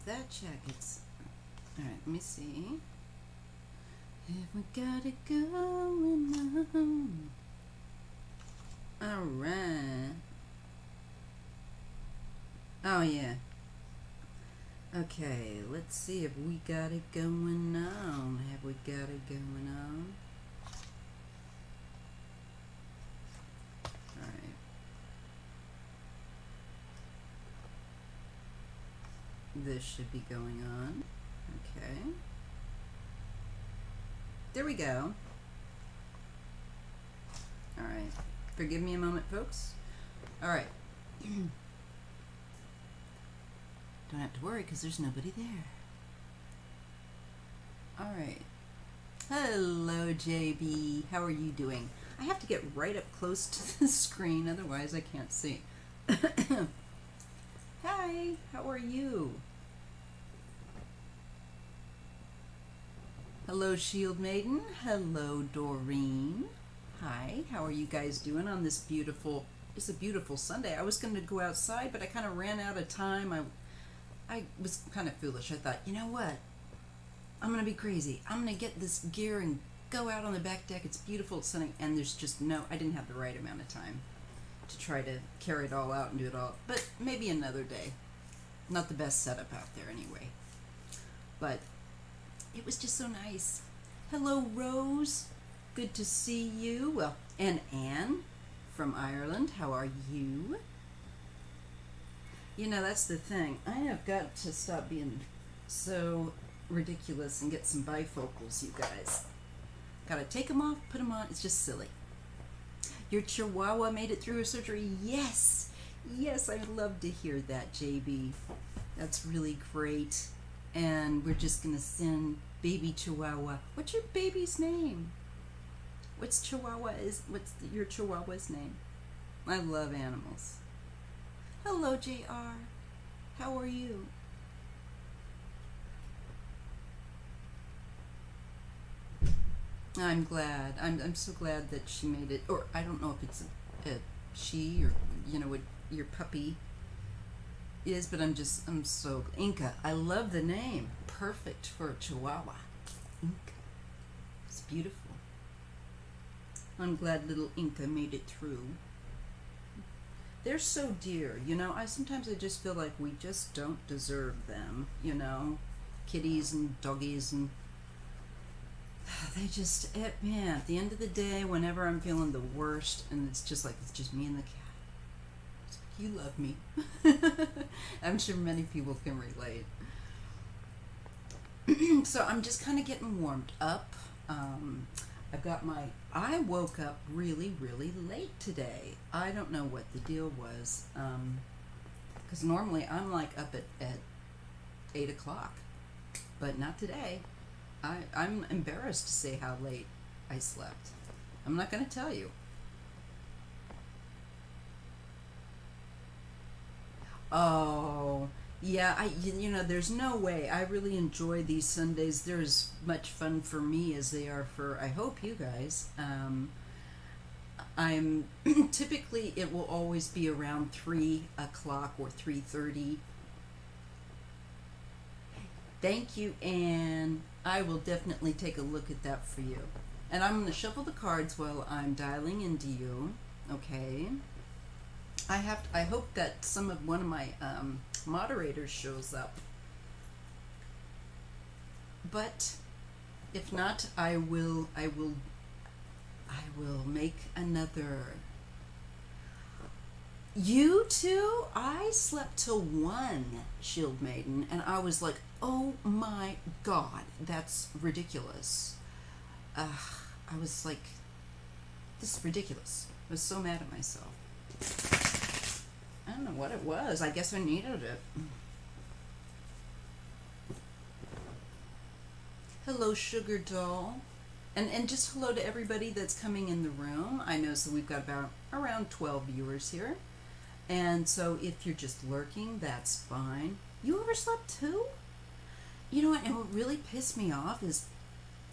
that jacket's... Alright, let me see. Have we got it going on? Alright. Oh, yeah. Okay, let's see if we got it going on. Have we got it going on? Alright. This should be going on. Okay. There we go. Alright. Forgive me a moment, folks. Alright. Don't have to worry because there's nobody there. Alright. Hello, JB. How are you doing? I have to get right up close to the screen, otherwise I can't see. Hi, how are you? Hello, Shield Maiden. Hello, Doreen. Hi, how are you guys doing on this beautiful, it's a beautiful Sunday. I was going to go outside, but I kind of ran out of time. I was kind of foolish. I thought, you know what? I'm going to be crazy. I'm going to get this gear and go out on the back deck. It's beautiful, it's sunny, and there's just no, I didn't have the right amount of time to try to carry it all out and do it all. But maybe another day. Not the best setup out there anyway. But it was just so nice. Hello, Rose. Good to see you. Well, and Anne from Ireland. How are you? You know, that's the thing. I have got to stop being so ridiculous and get some bifocals, you guys. Gotta take them off, put them on. It's just silly. Your Chihuahua made it through her surgery. Yes. Yes, I'd love to hear that, JB. That's really great. And we're just going to send baby Chihuahua. What's your baby's name? What's your Chihuahua's name? I love animals. Hello, JR. How are you? I'm glad. I'm so glad that she made it. Or I don't know if it's a she or, you know, what your puppy is, but I'm so... Inca. I love the name. Perfect for a Chihuahua. Inca. It's beautiful. I'm glad little Inca made it through. They're so dear, you know. Sometimes I just feel like we just don't deserve them, you know. Kitties and doggies, and they just, man, at the end of the day, whenever I'm feeling the worst, and it's just me and the cat. It's like, you love me. I'm sure many people can relate. So I'm just kind of getting warmed up. I woke up really, really late today. I don't know what the deal was. Because normally I'm like up at 8 o'clock. But not today. I'm embarrassed to say how late I slept. I'm not going to tell you. Oh, yeah, you know, there's no way. I really enjoy these Sundays. They're as much fun for me as they are for, I hope, you guys. I'm typically, it will always be around 3 o'clock or 3:30. Thank you, Anne. I will definitely take a look at that for you. And I'm going to shuffle the cards while I'm dialing into you. Okay. I hope that one of my moderators shows up. But if not, I will make another. You too? I slept till 1, Shield Maiden, and I was like, oh my God, that's ridiculous. I was like, this is ridiculous. I was so mad at myself. I don't know what it was. I guess I needed it. Hello, Sugar Doll. And just hello to everybody that's coming in the room. I know, so we've got around 12 viewers here. And so if you're just lurking, that's fine. You overslept too? You know what, and what really pissed me off is,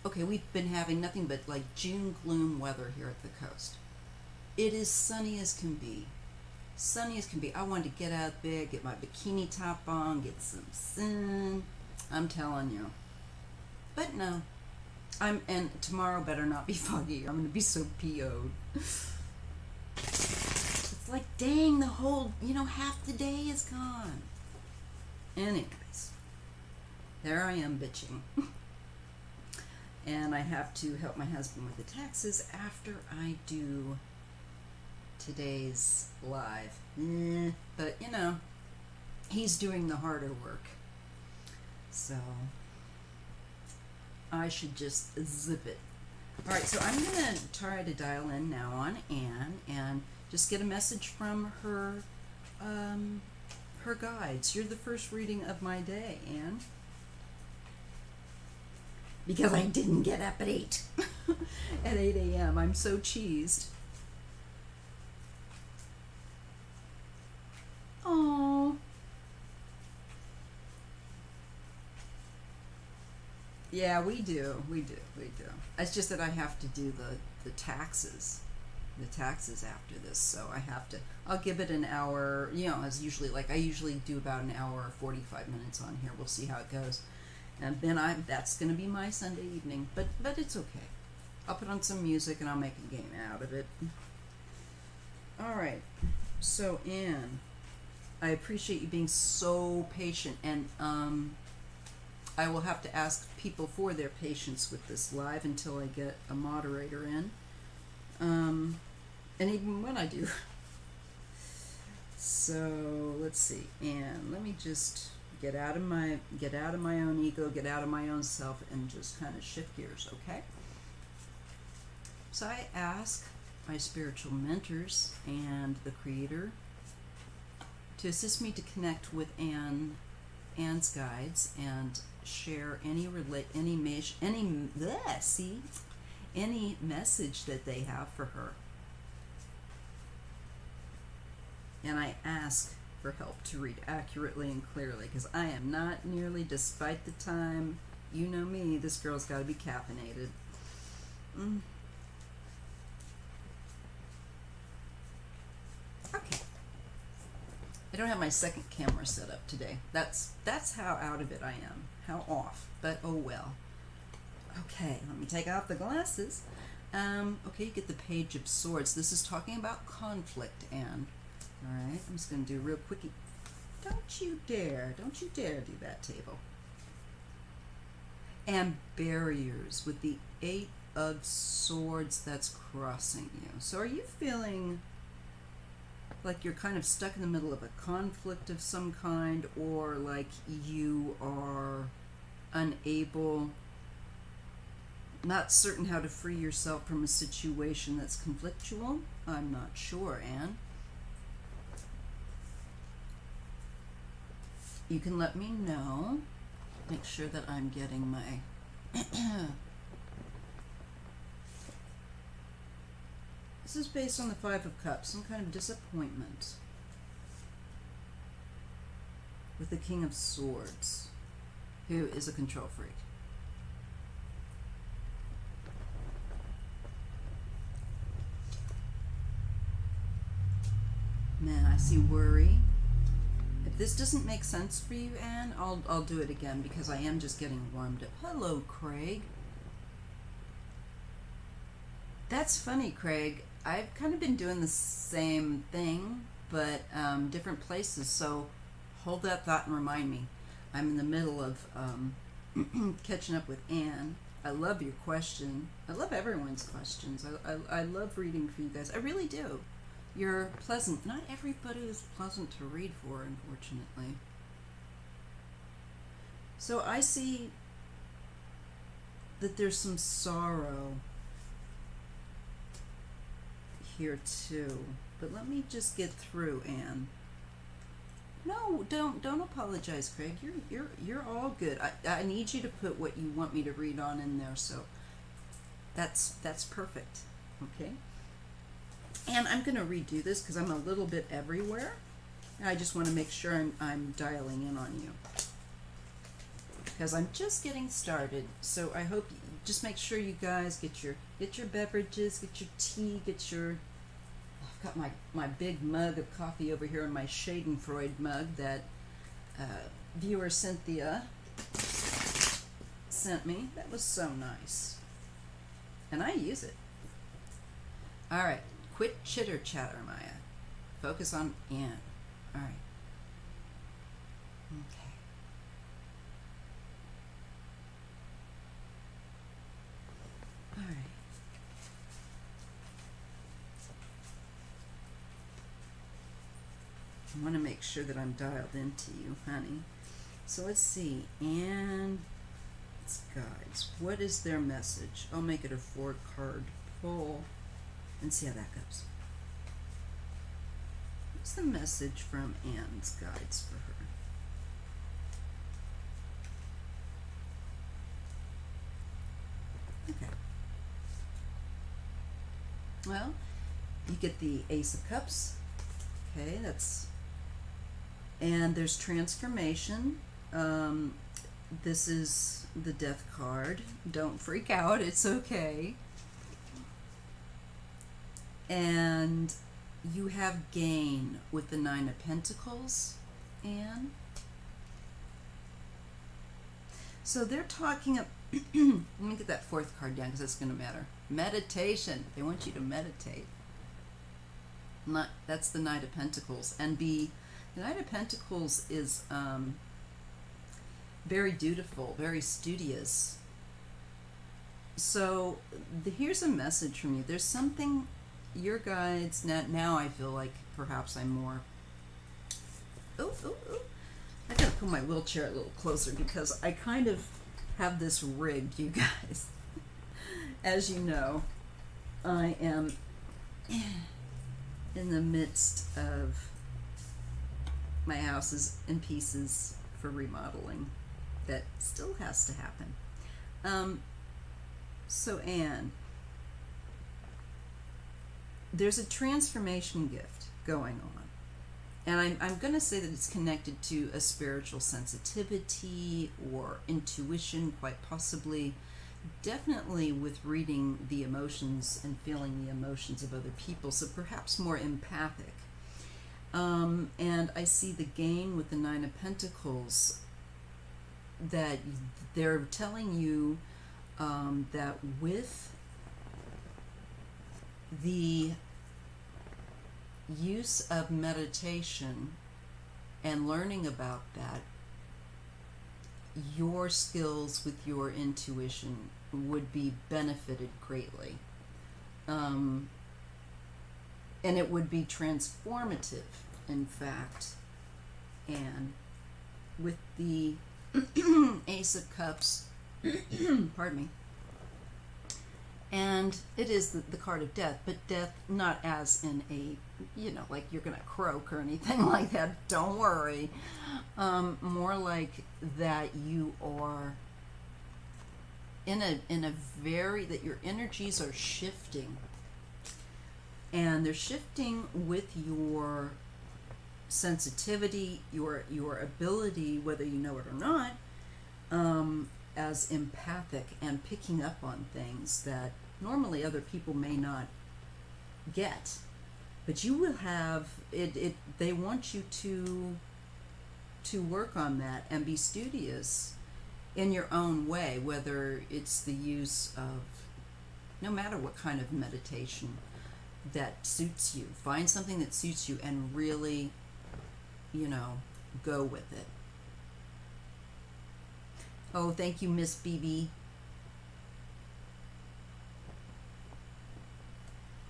okay, we've been having nothing but like June gloom weather here at the coast. It is sunny as can be. sunny as can be. I wanted to get out of bed, get my bikini top on, get some sun. I'm telling you. But no. And tomorrow better not be foggy. I'm gonna be so PO'd. It's like, dang, the whole, half the day is gone. Anyways, there I am bitching. And I have to help my husband with the taxes after I do today's live. But, he's doing the harder work. So I should just zip it. All right, so I'm going to try to dial in now on Anne and just get a message from her her guides. You're the first reading of my day, Anne. Because I didn't get up at 8. At 8 a.m. I'm so cheesed. Oh. Yeah, we do. It's just that I have to do the taxes. The taxes after this, so I'll give it an hour, as usually, I usually do about an hour or 45 minutes on here. We'll see how it goes. And then that's going to be my Sunday evening, but it's okay. I'll put on some music and I'll make a game out of it. All right. So, Anne, I appreciate you being so patient, and I will have to ask people for their patience with this live until I get a moderator in. And even when I do. So let's see, and let me just get out of my own ego, get out of my own self, and just kind of shift gears, okay? So I ask my spiritual mentors and the Creator to assist me to connect with Anne's guides and share any message that they have for her. And I ask for help to read accurately and clearly, because I am not nearly, despite the time, you know me, this girl's got to be caffeinated. Okay. I don't have my second camera set up today. That's how out of it I am. How off. But oh well. Okay, let me take off the glasses. Okay, you get the Page of Swords. This is talking about conflict, Anne. Alright, I'm just going to do a real quickie. Don't you dare do that, table. And barriers with the 8 of Swords that's crossing you. So are you feeling like you're kind of stuck in the middle of a conflict of some kind, or like you are unable, not certain how to free yourself from a situation that's conflictual? I'm not sure, Anne. You can let me know. Make sure that I'm getting my... This is based on the 5 of Cups, some kind of disappointment. With the King of Swords, who is a control freak. Man, I see worry. If this doesn't make sense for you, Anne, I'll do it again, because I am just getting warmed up. Hello, Craig. That's funny, Craig. I've kind of been doing the same thing, but different places, so hold that thought and remind me. I'm in the middle of catching up with Anne. I love your question. I love everyone's questions. I love reading for you guys. I really do. You're pleasant. Not everybody is pleasant to read for, unfortunately. So I see that there's some sorrow here too. But let me just get through, Anne. No, don't apologize, Craig. You're all good. I need you to put what you want me to read on in there, so that's perfect. Okay? And I'm going to redo this because I'm a little bit everywhere. And I just want to make sure I'm dialing in on you. Because I'm just getting started. So I hope just make sure you guys get your beverages, get your tea, get your... Oh got my big mug of coffee over here in my Schadenfreude mug that viewer Cynthia sent me. That was so nice. And I use it. All right. Quit chitter chatter, Maya. Focus on Anne. All right. Okay. All right. I want to make sure that I'm dialed into you, honey. So let's see. Anne, it's guides. What is their message? I'll make it a 4-card pull and see how that goes. What's the message from Anne's guides for her? Okay. Well, you get the Ace of Cups. Okay, and there's transformation. This is the Death card. Don't freak out, it's okay. And you have gain with the 9 of Pentacles, Anne. So they're talking up. Let me get that 4th card down because that's going to matter. Meditation. They want you to meditate. That's the Knight of Pentacles. And the Knight of Pentacles is very dutiful, very studious. So here's a message from you. There's something, your guides, now I feel like perhaps I'm more, I gotta pull my wheelchair a little closer because I kind of have this rigged, you guys. As you know, I am in the midst of my house is in pieces for remodeling. That still has to happen. So Anne, there's a transformation gift going on. And I'm going to say that it's connected to a spiritual sensitivity or intuition, quite possibly. Definitely with reading the emotions and feeling the emotions of other people, so perhaps more empathic. And I see the gain with the 9 of Pentacles, that they're telling you that with the use of meditation and learning about that, your skills with your intuition would be benefited greatly. And it would be transformative, in fact. And with the Ace of Cups, pardon me, and it is the card of death, but death not as in a, like you're gonna croak or anything like that, don't worry. More like that you are in a very, that your energies are shifting, and they're shifting with your sensitivity, your ability, whether you know it or not, as empathic and picking up on things that normally other people may not get, but you will have it. They want you to work on that and be studious in your own way, whether it's the use of, no matter what kind of meditation that suits you. Find something that suits you and really, go with it. Oh, thank you, Miss BB.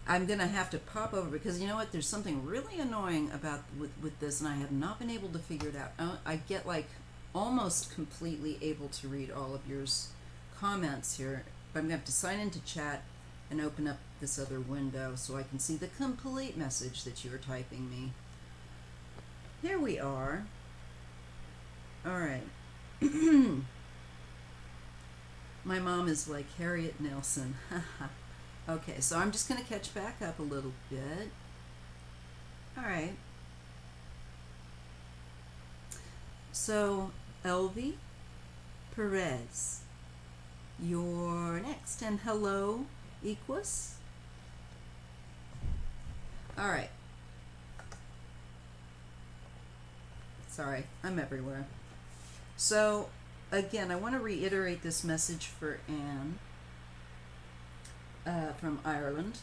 I'm going to have to pop over because you know what? There's something really annoying about with this, and I have not been able to figure it out. I get like almost completely able to read all of your comments here, but I'm going to have to sign into chat and open up this other window so I can see the complete message that you are typing me. Here we are. All right. My mom is like Harriet Nelson. Okay, so I'm just going to catch back up a little bit. All right. So, Elvie Perez, you're next. And hello, Equus. All right. Sorry, I'm everywhere. So, again, I want to reiterate this message for Anne from Ireland,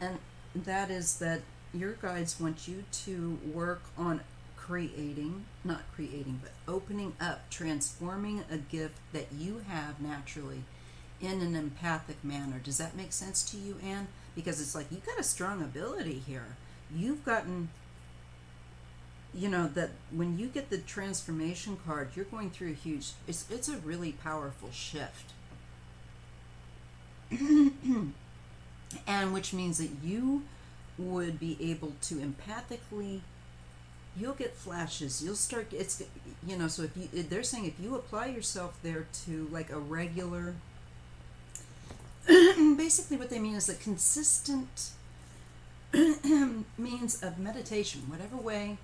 and that is that your guides want you to work on not creating, but opening up, transforming a gift that you have naturally in an empathic manner. Does that make sense to you, Anne? Because it's like you've got a strong ability here. You've gotten, that when you get the transformation card, you're going through a huge, it's a really powerful shift. And which means that you would be able to empathically, you'll get flashes, you'll start, so if you, they're saying if you apply yourself there to like a regular, basically what they mean is a consistent means of meditation, whatever way,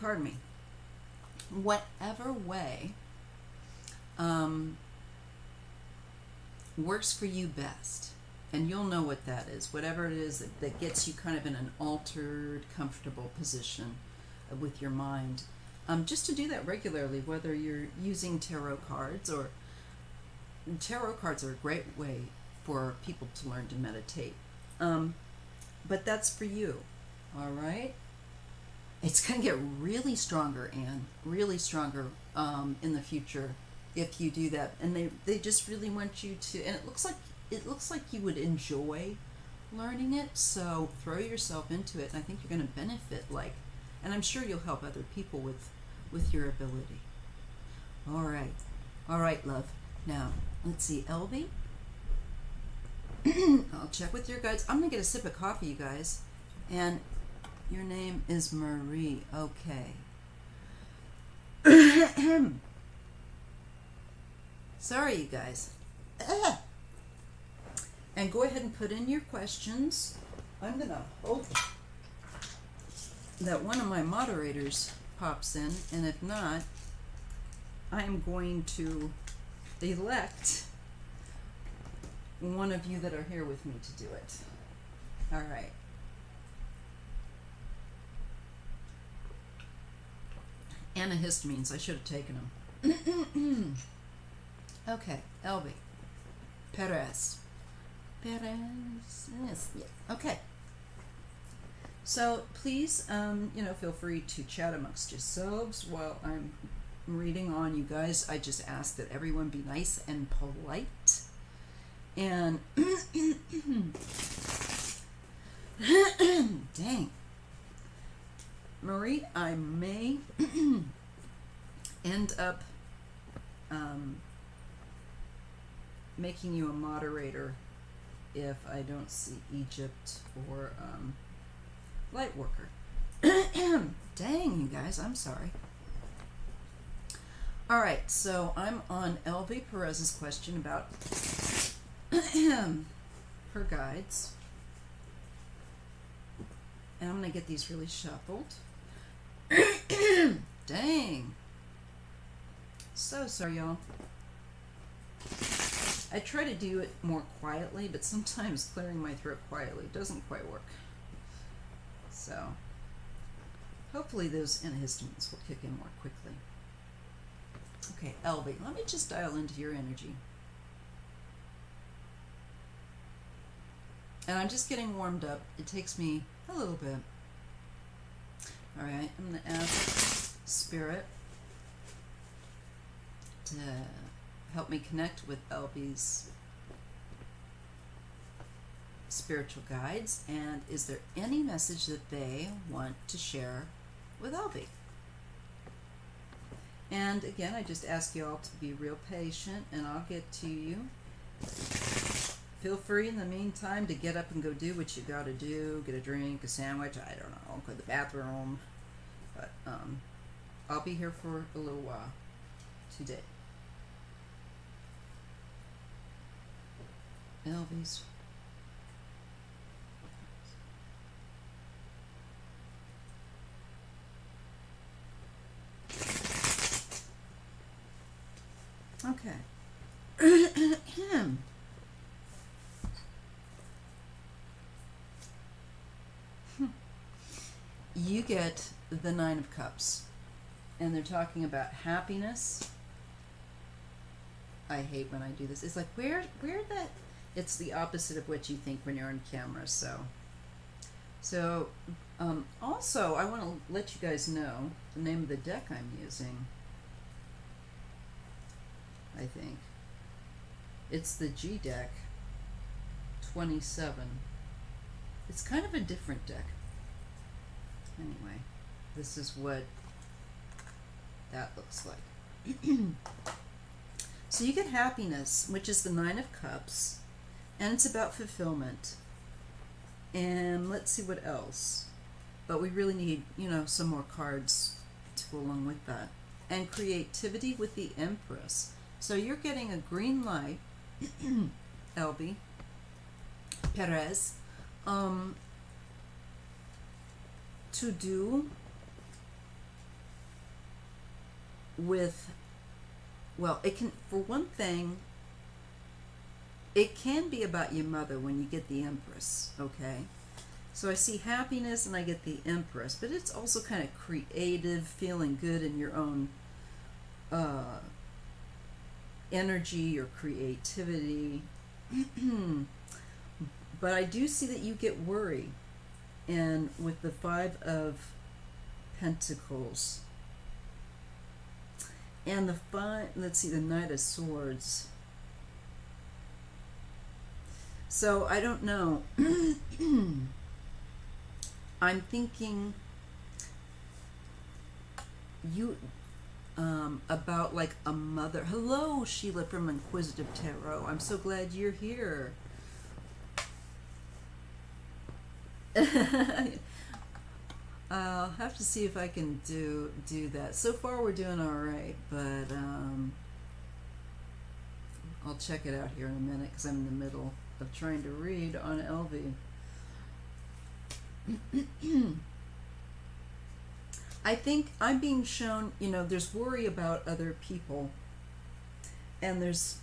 pardon me, whatever way works for you best. And you'll know what that is, whatever it is that gets you kind of in an altered, comfortable position with your mind. Just to do that regularly, whether you're using tarot cards or tarot cards are a great way for people to learn to meditate. But that's for you, all right? It's going to get really stronger, Anne, really stronger in the future if you do that. And they just really want you to, and it looks like you would enjoy learning it, so throw yourself into it, and I think you're going to benefit, and I'm sure you'll help other people with your ability. All right, love. Now, let's see, Elby. I'll check with your guides. I'm going to get a sip of coffee, you guys. And your name is Marie. Okay. Sorry, you guys. And go ahead and put in your questions. I'm going to hope that one of my moderators pops in, and if not, I'm going to elect one of you that are here with me to do it. All right. Antihistamines, I should have taken them. Okay, Elby. Perez. Yes. Okay. So please, feel free to chat amongst yourselves while I'm reading on, you guys. I just ask that everyone be nice and polite. And dang, Marie, I may end up making you a moderator if I don't see Egypt or Lightworker. Dang, you guys, I'm sorry. All right, so I'm on Elvie Perez's question about her guides. And I'm going to get these really shuffled. Dang. So sorry, y'all. I try to do it more quietly, but sometimes clearing my throat quietly doesn't quite work. So, hopefully those antihistamines will kick in more quickly. Okay, Elvie, let me just dial into your energy. And I'm just getting warmed up. It takes me a little bit. All right, I'm going to ask Spirit to help me connect with Elvie's spiritual guides. And is there any message that they want to share with Elvie? And again, I just ask you all to be real patient, and I'll get to you. Feel free in the meantime to get up and go do what you got to do. Get a drink, a sandwich, I don't know, go to the bathroom. But I'll be here for a little while today. Elvis. Okay. you get the Nine of Cups, and they're talking about happiness. I hate when I do this. It's like, where that? It's the opposite of what you think when you're on camera. So, also, I want to let you guys know the name of the deck I'm using. I think it's the G deck 27. It's kind of a different deck. Anyway, this is what that looks like. So you get happiness, which is the Nine of Cups, and it's about fulfillment. And let's see what else. But we really need, some more cards to go along with that. And creativity with the Empress. So you're getting a green light, Elby Perez, to do with, well, it can, for one thing, it can be about your mother when you get the Empress, okay? So I see happiness and I get the Empress, but it's also kind of creative, feeling good in your own energy or creativity. But I do see that you get worry. And with the Five of Pentacles and the the Knight of Swords. So I don't know. I'm thinking you about like a mother. Hello, Sheila from Inquisitive Tarot. I'm so glad you're here. I'll have to see if I can do that. So far we're doing all right, but I'll check it out here in a minute because I'm in the middle of trying to read on LV. I think I'm being shown, there's worry about other people, and there's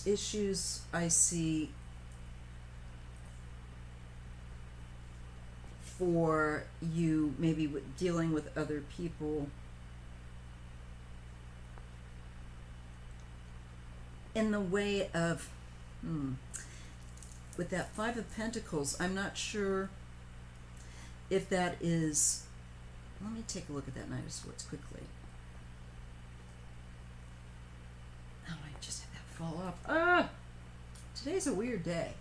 issues I see for you, maybe with dealing with other people in the way of with that Five of Pentacles. I'm not sure if that is, let me take a look at that Knight of Swords quickly. Oh, I just had that fall off. Today's a weird day.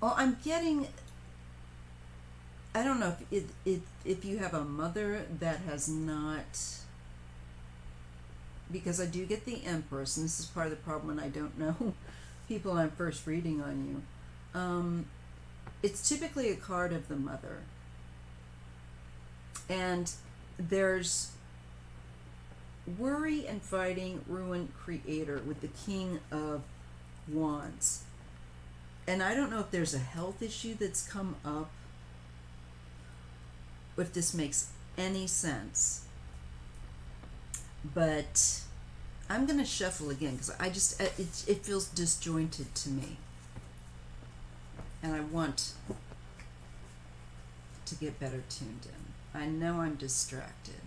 Well, I'm getting, I don't know if you have a mother that has not, because I do get the Empress, and this is part of the problem when I don't know people I'm first reading on you. It's typically a card of the mother. And there's worry and fighting, ruin, creator with the King of Wands. And I don't know if there's a health issue that's come up, if this makes any sense. But I'm going to shuffle again because it feels disjointed to me. And I want to get better tuned in. I know I'm distracted.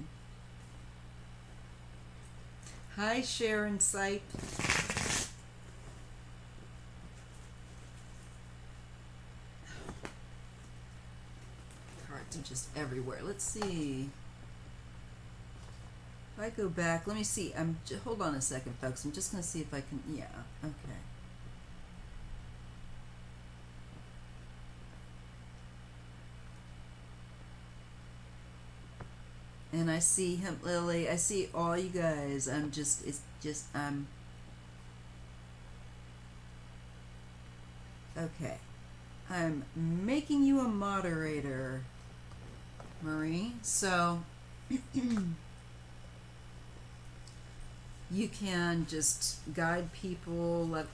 Hi, Sharon Sipe. Cards are just everywhere. Let's see. If I go back, let me see. Hold on a second, folks. I'm just going to see if I can. Yeah, okay. And I see him, Lily. I see all you guys. Okay. I'm making you a moderator, Marie. So, you can just guide people,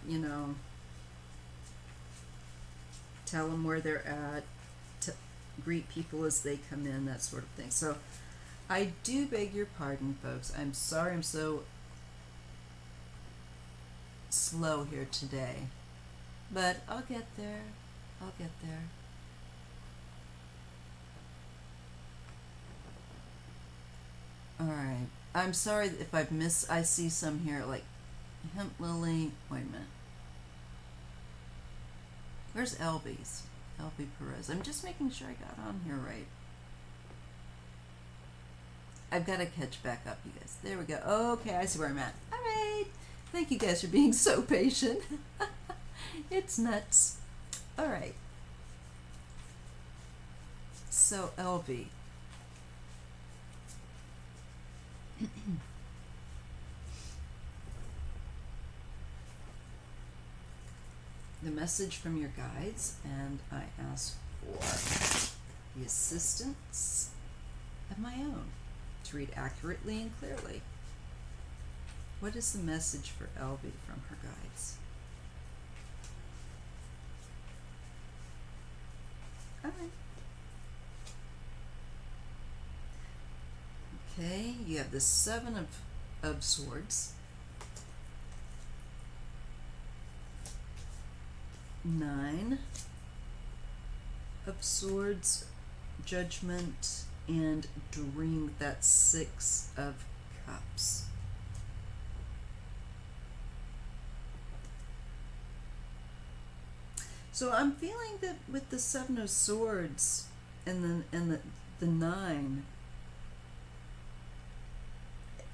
tell them where they're at, greet people as they come in, that sort of thing. So, I do beg your pardon, folks. I'm sorry I'm so slow here today. But I'll get there. I'm sorry if I've missed. I see some here like hemp lily. Wait a minute. Where's Elby's? Elby Perez. I'm just making sure I got on here right. I've got to catch back up, you guys. There we go. Okay, I see where I'm at. All right. Thank you guys for being so patient. It's nuts. All right. So, Elby. The message from your guides, and I ask for the assistance of my own to read accurately and clearly. What is the message for Elby from her guides? All right. Okay, you have the Seven of Swords, 9 of Swords, Judgment, and Dream. That's 6 of Cups. So I'm feeling that with the Seven of Swords and the 9,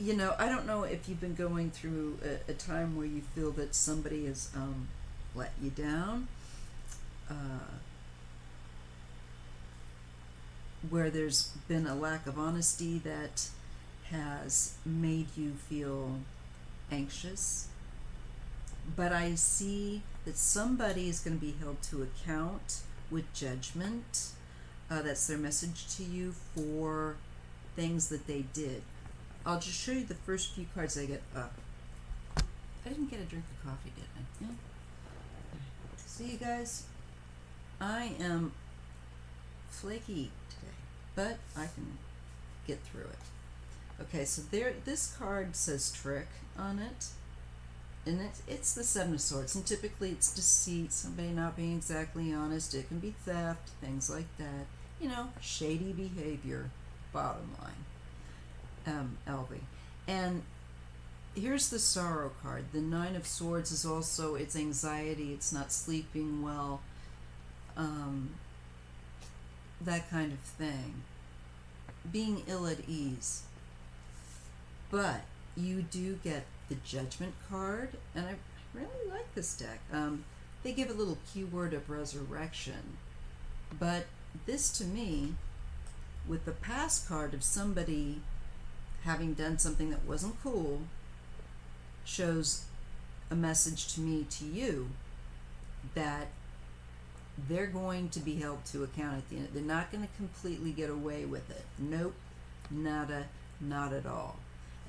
you know, I don't know if you've been going through a time where you feel that somebody has let you down, where there's been a lack of honesty that has made you feel anxious. But I see that somebody is going to be held to account with judgment. That's their message to you for things that they did. I'll just show you the first few cards I get up. I didn't get a drink of coffee, did I? Yeah. See, you guys, I am flaky today, but I can get through it. Okay, so there, this card says trick on it, and it's the Seven of Swords, and typically it's deceit, somebody not being exactly honest. It can be theft, things like that. You know, shady behavior, bottom line. Elby. And here's the Sorrow card. The Nine of Swords is also, it's anxiety, it's not sleeping well, that kind of thing. Being ill at ease. But you do get the Judgment card, and I really like this deck. They give a little keyword of resurrection. But this, to me, with the past card of somebody having done something that wasn't cool, shows a message to me, to you, that they're going to be held to account at the end. They're not going to completely get away with it. Nope, nada, not at all.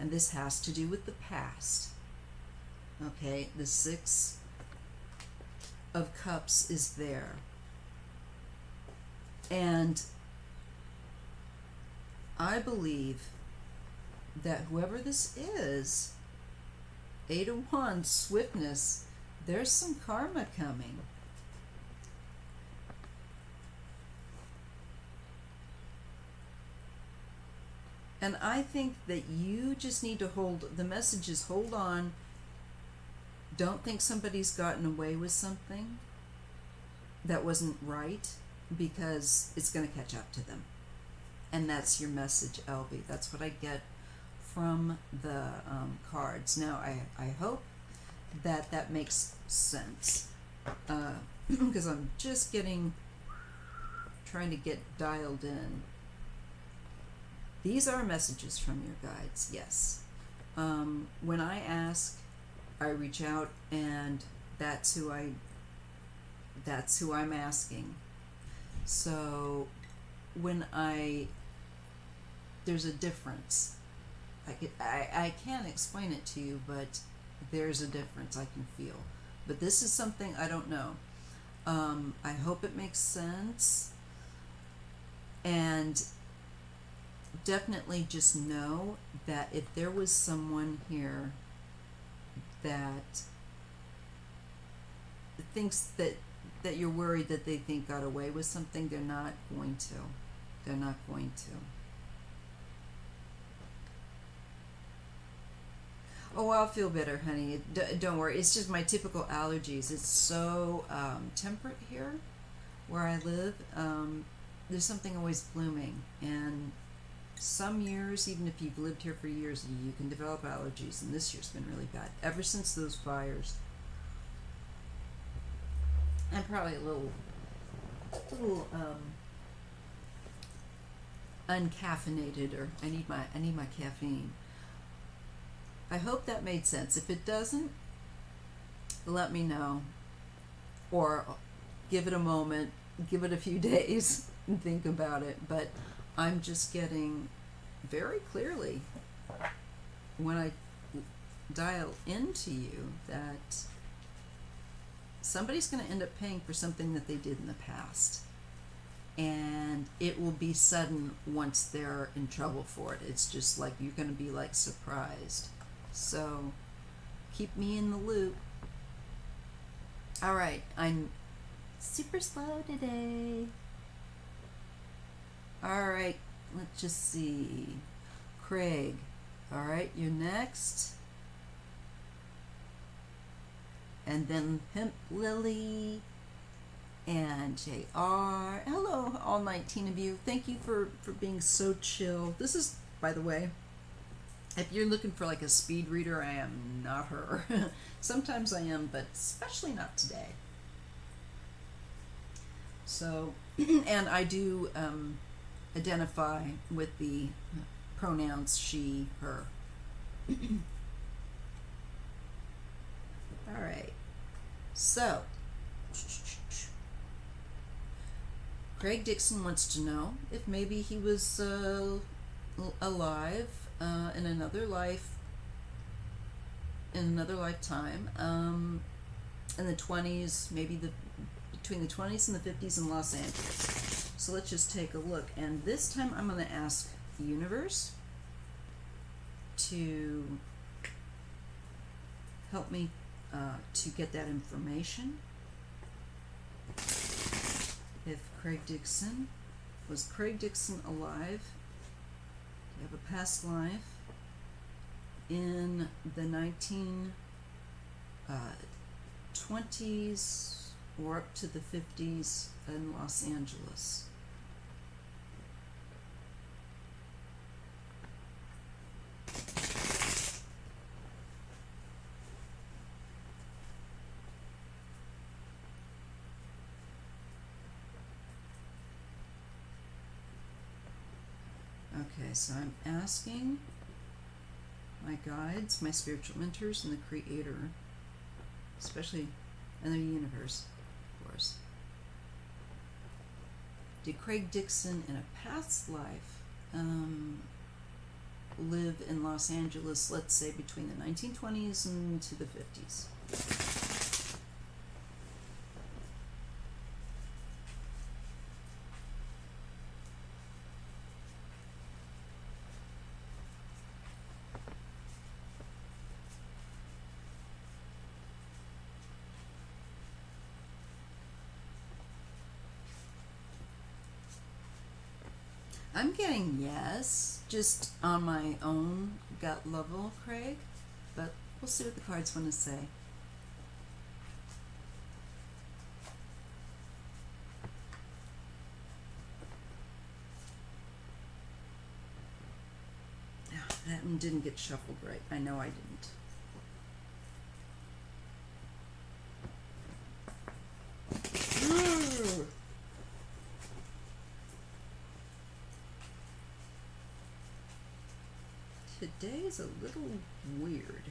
And this has to do with the past. Okay, the Six of Cups is there. And I believe that whoever this is, 8 of Wands, swiftness, there's some karma coming. And I think that you just need to hold, the message is hold on. Don't think somebody's gotten away with something that wasn't right, because it's going to catch up to them. And that's your message, Elby. That's what I get from the cards. Now, I hope that that makes sense, because I'm just trying to get dialed in. These are messages from your guides, yes. When I ask, I reach out, and that's who I'm asking. So when there's a difference. I can't explain it to you, but there's a difference I can feel. But this is something I don't know. I hope it makes sense. And definitely just know that if there was someone here that thinks that you're worried that they think got away with something, they're not going to. They're not going to. Oh, I'll feel better, honey. Don't worry. It's just my typical allergies. It's so temperate here where I live. There's something always blooming, and some years, even if you've lived here for years, you can develop allergies. And this year's been really bad. Ever since those fires, I'm probably a little uncaffeinated, or I need my caffeine. I hope that made sense. If it doesn't, let me know, or give it a moment, give it a few days, and think about it. But I'm just getting very clearly when I dial into you that somebody's going to end up paying for something that they did in the past. And it will be sudden once they're in trouble for it. It's just like you're going to be like surprised. So keep me in the loop. All right, I'm super slow today. All right, let's just see. Craig, all right, you're next. And then Pimp Lily and JR. Hello, all 19 of you. Thank you for being so chill. This is, by the way, if you're looking for like a speed reader, I am not her. Sometimes I am, but especially not today. So, and I do identify with the pronouns she, her. All right. So, Craig Dixon wants to know if maybe he was alive in another life, in another lifetime, in the 20s, maybe between the 20s and the 50s in Los Angeles. So let's just take a look. And this time I'm going to ask the universe to help me to get that information. If Craig Dixon, was Craig Dixon alive? Do you have a past life in the 1920s or up to the 50s in Los Angeles? Okay, so I'm asking my guides, my spiritual mentors, and the Creator, especially, and the universe, of course. Did Craig Dixon in a past life live in Los Angeles, let's say between the 1920s and to the 50s? I'm getting yes, just on my own gut level, Craig, but we'll see what the cards want to say. That one didn't get shuffled right. I know I didn't. Today is a little weird.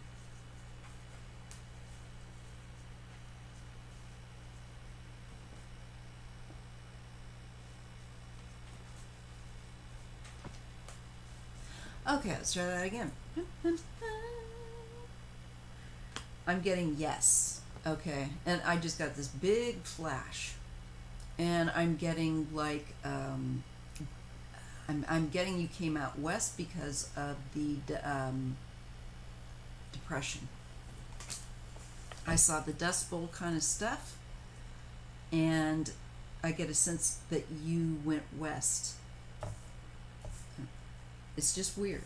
Okay, let's try that again. I'm getting yes. Okay, and I just got this big flash. And I'm getting like, I'm getting you came out west because of the depression. I saw the Dust Bowl kind of stuff, and I get a sense that you went west. It's just weird.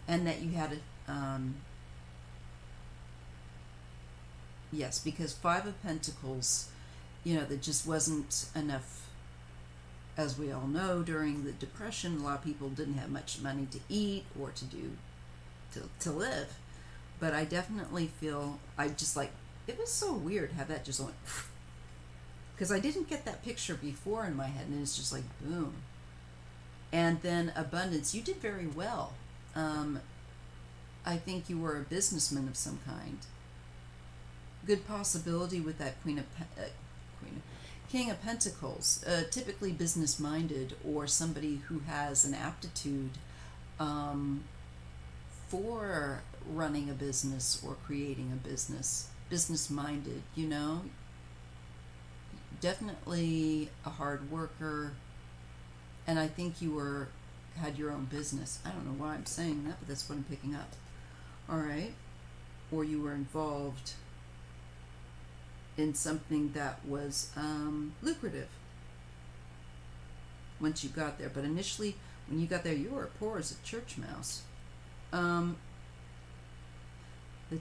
And that you had a, Yes, because Five of Pentacles, there just wasn't enough, as we all know, during the Depression. A lot of people didn't have much money to eat or to live. But I definitely feel, I just like, it was so weird how that just went, because I didn't get that picture before in my head, and it's just like, boom. And then abundance, you did very well. I think you were a businessman of some kind. Good possibility with that King of Pentacles, typically business-minded, or somebody who has an aptitude for running a business or creating a business. Business-minded, definitely a hard worker, and I think you had your own business. I don't know why I'm saying that, but that's what I'm picking up. All right, or you were involved in something that was lucrative once you got there. But initially, when you got there, you were poor as a church mouse. The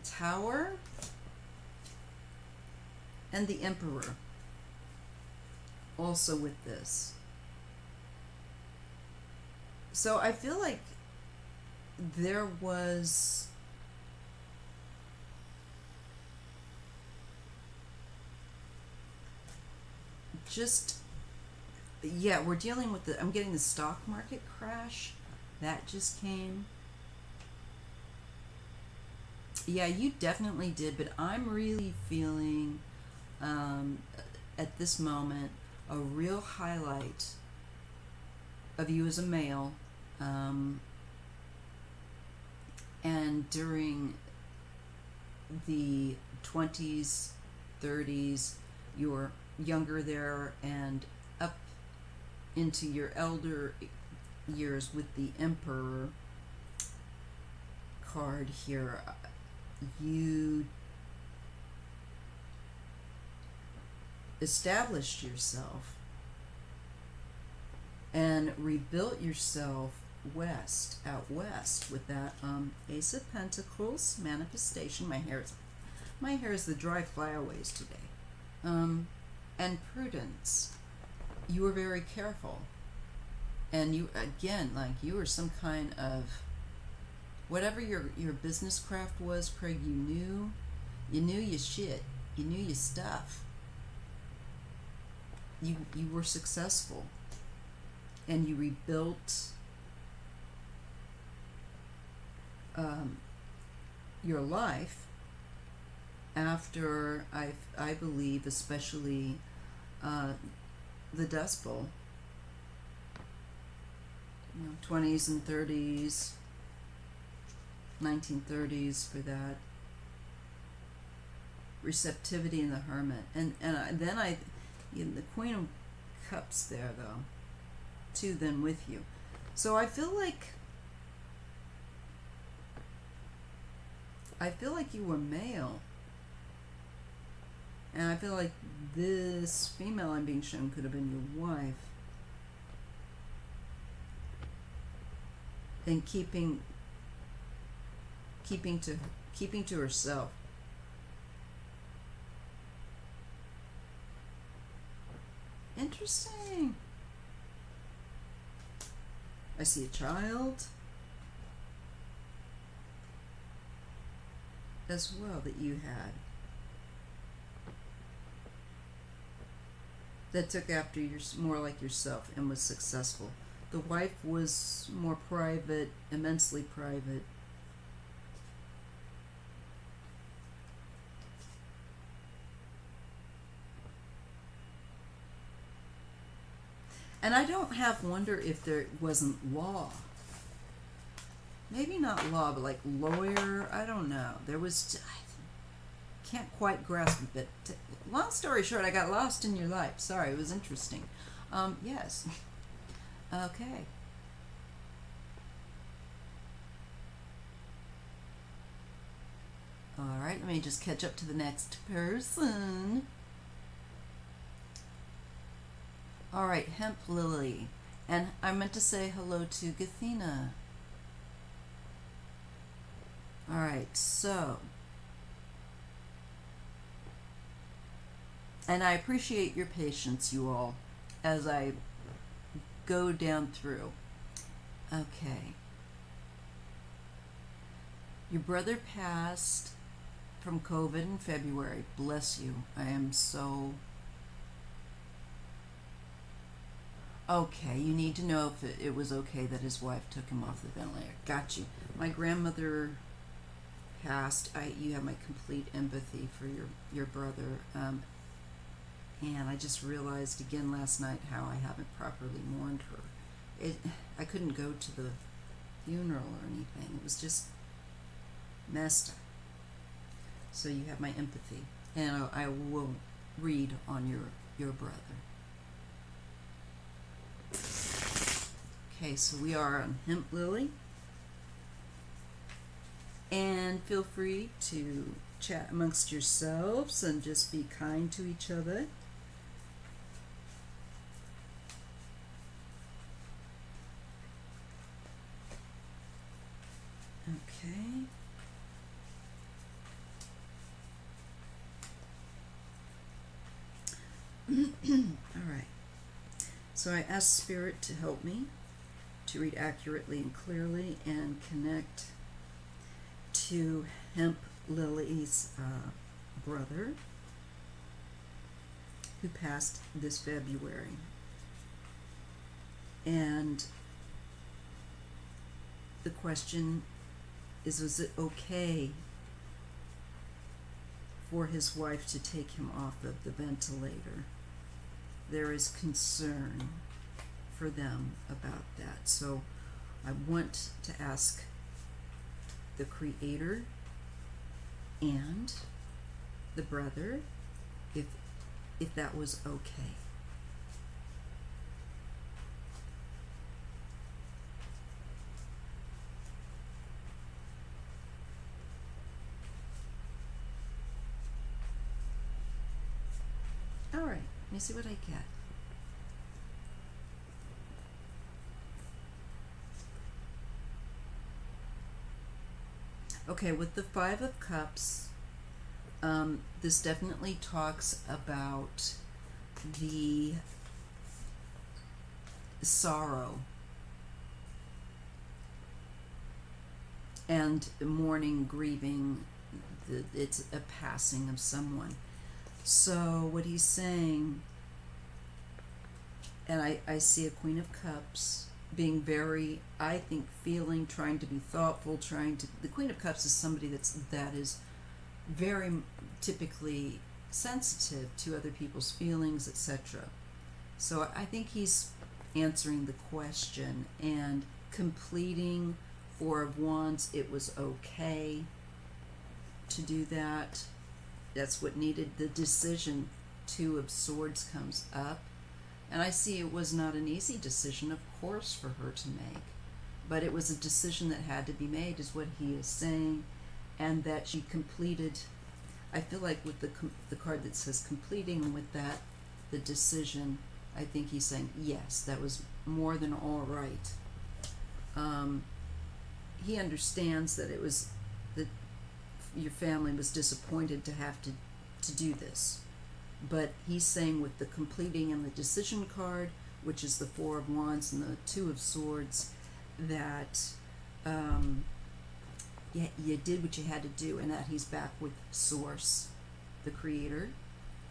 Tower and the Emperor also with this. So I feel like there was just, we're dealing with I'm getting the stock market crash that just came. Yeah, you definitely did, but I'm really feeling at this moment a real highlight of you as a male, and during the 20s, 30s, you were younger there, and up into your elder years with the Emperor card here. You established yourself and rebuilt yourself out west with that Ace of Pentacles manifestation. My hair is the dry flyaways today. And prudence. You were very careful, and you, again, like you were some kind of, whatever your business craft was, Craig, you knew your shit. You knew your stuff. You were successful, and you rebuilt your life after, I believe, especially the Dust Bowl, 20s and 30s, 1930s for that. Receptivity in the Hermit. And then the Queen of Cups there, though, too, then with you. So I feel like you were male. And I feel like this female I'm being shown could have been your wife. And keeping to herself. Interesting. I see a child as well that you had, that took after more like yourself and was successful. The wife was more private, immensely private. And I don't half wonder if there wasn't law. Maybe not law, but like lawyer. I don't know. There was, I can't quite grasp it. But long story short, I got lost in your life. Sorry, it was interesting. Yes. Okay. All right, let me just catch up to the next person. All right, Hemp Lily. And I meant to say hello to Gathina. All right, so And I appreciate your patience, you all, as I go down through. Okay. Your brother passed from COVID in February. Bless you. I am so... Okay, you need to know if it was okay that his wife took him off the ventilator. Got you. My grandmother passed. You have my complete empathy for your brother. And I just realized again last night how I haven't properly mourned her. I couldn't go to the funeral or anything. It was just messed up. So you have my empathy. And I will read on your brother. Okay, so we are on Hemp Lily. And feel free to chat amongst yourselves and just be kind to each other. Okay. All right. So I asked Spirit to help me to read accurately and clearly and connect to Hemp Lily's brother who passed this February. And the question is, was it okay for his wife to take him off of the ventilator? There is concern for them about that. So I want to ask the Creator and the brother if that was okay. All right, let me see what I get. Okay, with the Five of Cups, this definitely talks about the sorrow and mourning, grieving. It's a passing of someone. So what he's saying, and I see a Queen of Cups being very, I think, feeling, trying to be thoughtful, the Queen of Cups is somebody that is very typically sensitive to other people's feelings, etc. So I think he's answering the question and completing Four of Wands. It was okay to do that. That's what needed the decision. Two of Swords comes up. And I see it was not an easy decision, of course, for her to make. But it was a decision that had to be made, is what he is saying. And that she completed, I feel like with the card that says completing, and with that, the decision, I think he's saying, yes, that was more than all right. He understands that it was, that your family was disappointed to have to do this. But he's saying with the completing and the decision card, which is the Four of Wands and the Two of Swords, that you did what you had to do, and that he's back with Source, the Creator,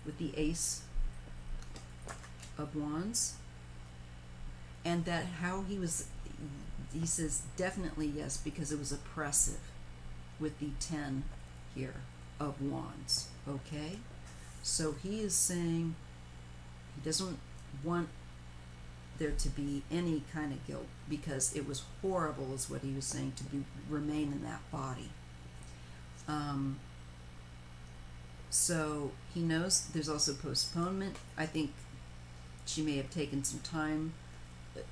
with the Ace of Wands, and that how he says definitely yes, because it was oppressive with the 10 here of Wands, okay? So he is saying he doesn't want there to be any kind of guilt, because it was horrible, is what he was saying, to remain in that body. So he knows there's also postponement. I think she may have taken some time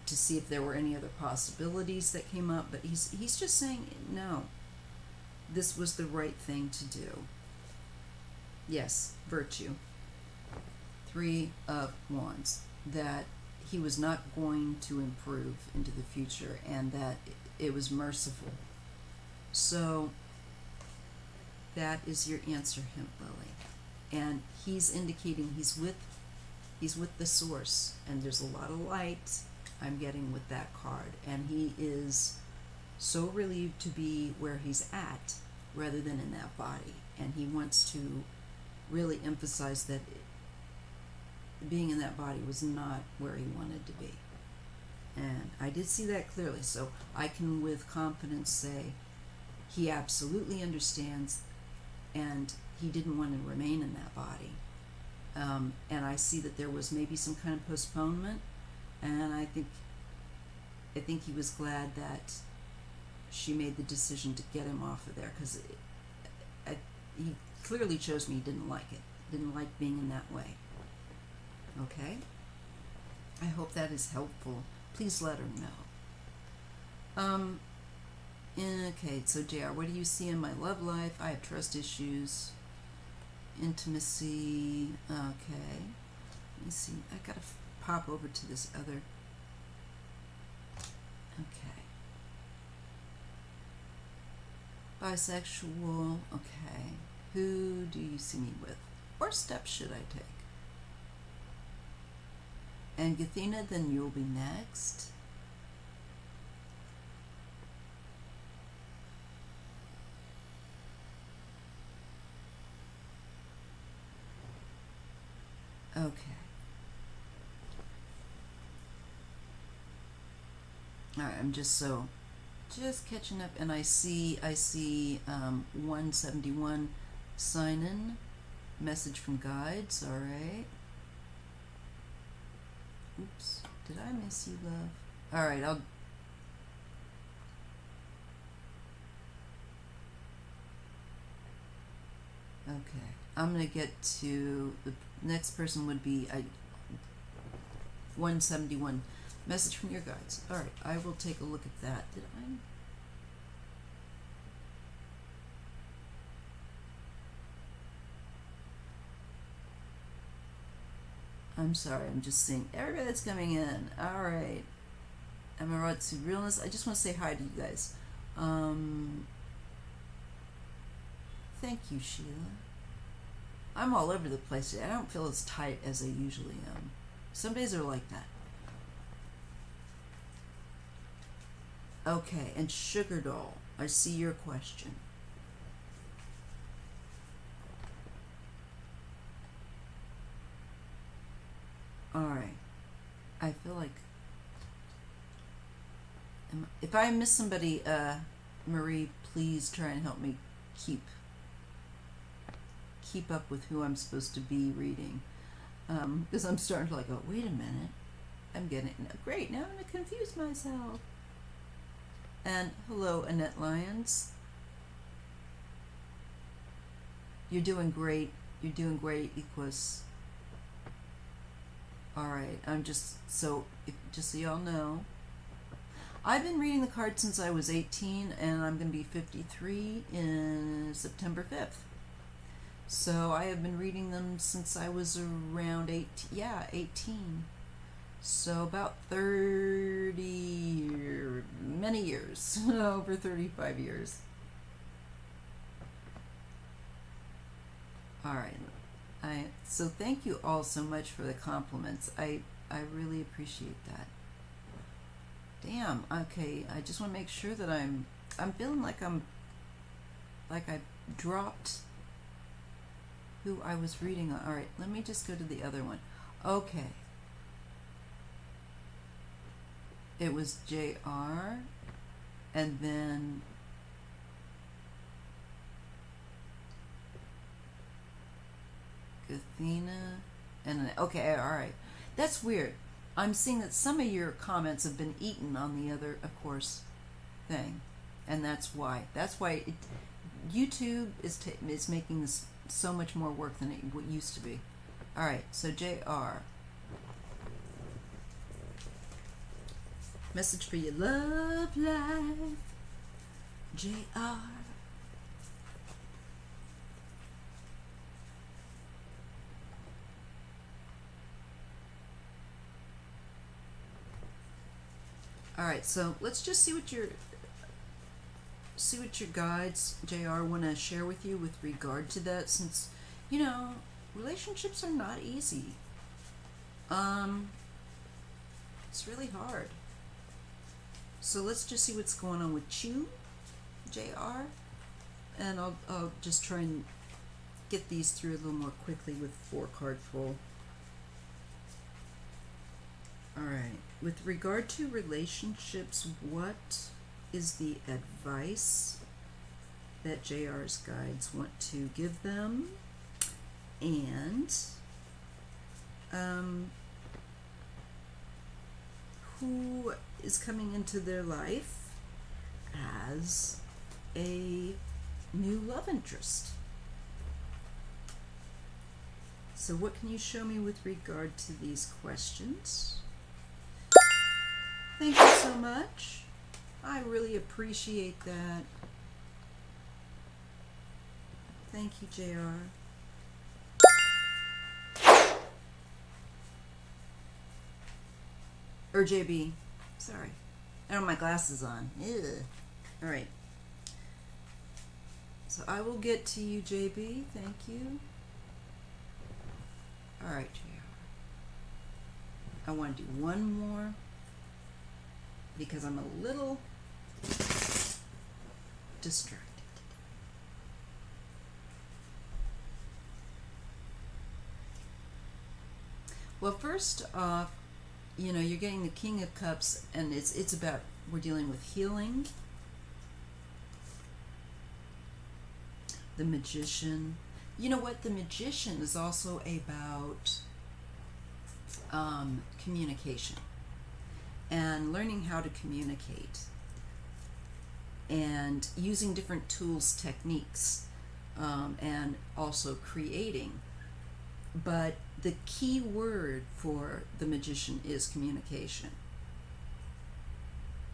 to see if there were any other possibilities that came up, but he's just saying no, this was the right thing to do. Yes, virtue. Three of Wands, that he was not going to improve into the future, and that it was merciful. So that is your answer, Hemp Lily. and he's indicating he's with the source, and there's a lot of light I'm getting with that card, and he is so relieved to be where he's at rather than in that body, and he wants to really emphasize that being in that body was not where he wanted to be. And I did see that clearly, so I can with confidence say he absolutely understands, and he didn't want to remain in that body. And I see that there was maybe some kind of postponement, and I think he was glad that she made the decision to get him off of there, because he clearly shows me he didn't like it, didn't like being in that way. Okay? I hope that is helpful. Please let her know. Okay, so JR, what do you see in my love life? I have trust issues, intimacy. Okay, let me see. I gotta pop over to this other. Okay. Bisexual. Okay. Who do you see me with? What steps should I take? And Gathina, then you'll be next. Okay. All right, I'm just catching up, and I see 171 sign in message from guides. All right. Oops, did I miss you, love? All right, okay, I'm gonna get to the next person. Would be 171 message from your guides. All right, I will take a look at that. Did I'm sorry, I'm just seeing everybody that's coming in. All right. Amaratsu Realness. I just want to say hi to you guys. Thank you, Sheila. I'm all over the place today. I don't feel as tight as I usually am. Some days are like that. Okay, and Sugar Doll, I see your question. Alright. I feel like... If I miss somebody, Marie, please try and help me keep up with who I'm supposed to be reading. Because I'm starting to go, wait a minute. I'm getting... Great, now I'm going to confuse myself. And hello, Annette Lyons. You're doing great. You're doing great, Equus. Alright, I'm just so y'all know, I've been reading the cards since I was 18, and I'm going to be 53 in September 5th. So I have been reading them since I was around 18. So about 30, many years, over 35 years. Alright. So thank you all so much for the compliments. I really appreciate that. Damn. Okay. I just want to make sure that I'm feeling like I dropped who I was reading on. All right. Let me just go to the other one. Okay. It was JR, and then Athena, and okay, all right. That's weird. I'm seeing that some of your comments have been eaten on the other, of course, thing, and that's why. YouTube is making this so much more work than it used to be. All right, so JR. Message for your love life, JR. All right, so let's just see what your guides, JR, want to share with you with regard to that, since, relationships are not easy. It's really hard. So let's just see what's going on with you, JR. And I'll just try and get these through a little more quickly with 4-card full. Alright, with regard to relationships, what is the advice that JR's guides want to give them? And who is coming into their life as a new love interest? So what can you show me with regard to these questions? Thank you so much. I really appreciate that. Thank you, JR. Or JB. Sorry. I don't have my glasses on. Ew. All right. So I will get to you, JB. Thank you. All right, JR. I want to do one more because I'm a little distracted. Well, first off, you know, you're getting the King of Cups, and it's about, we're dealing with healing. The Magician. You know what? The Magician is also about communication and learning how to communicate and using different tools, techniques, and also creating. But the key word for the Magician is communication.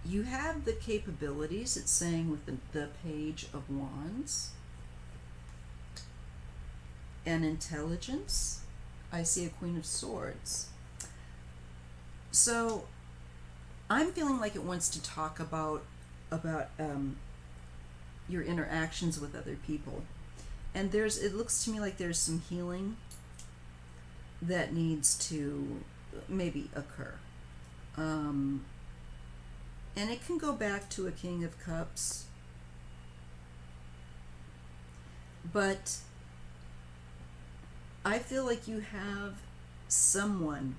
You have the capabilities, it's saying with the Page of Wands, and intelligence. I see a Queen of Swords. So I'm feeling like it wants to talk about your interactions with other people. And it looks to me like there's some healing that needs to maybe occur. And it can go back to a King of Cups. But I feel like you have someone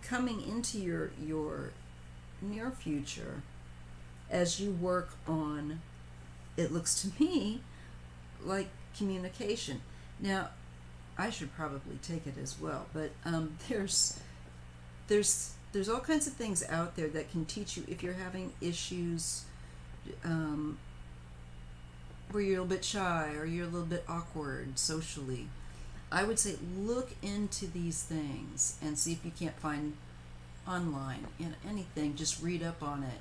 coming into your near future as you work on, it looks to me like communication. Now, I should probably take it as well, but there's all kinds of things out there that can teach you if you're having issues where you're a little bit shy or you're a little bit awkward socially. I would say look into these things and see if you can't find online in anything. Just read up on it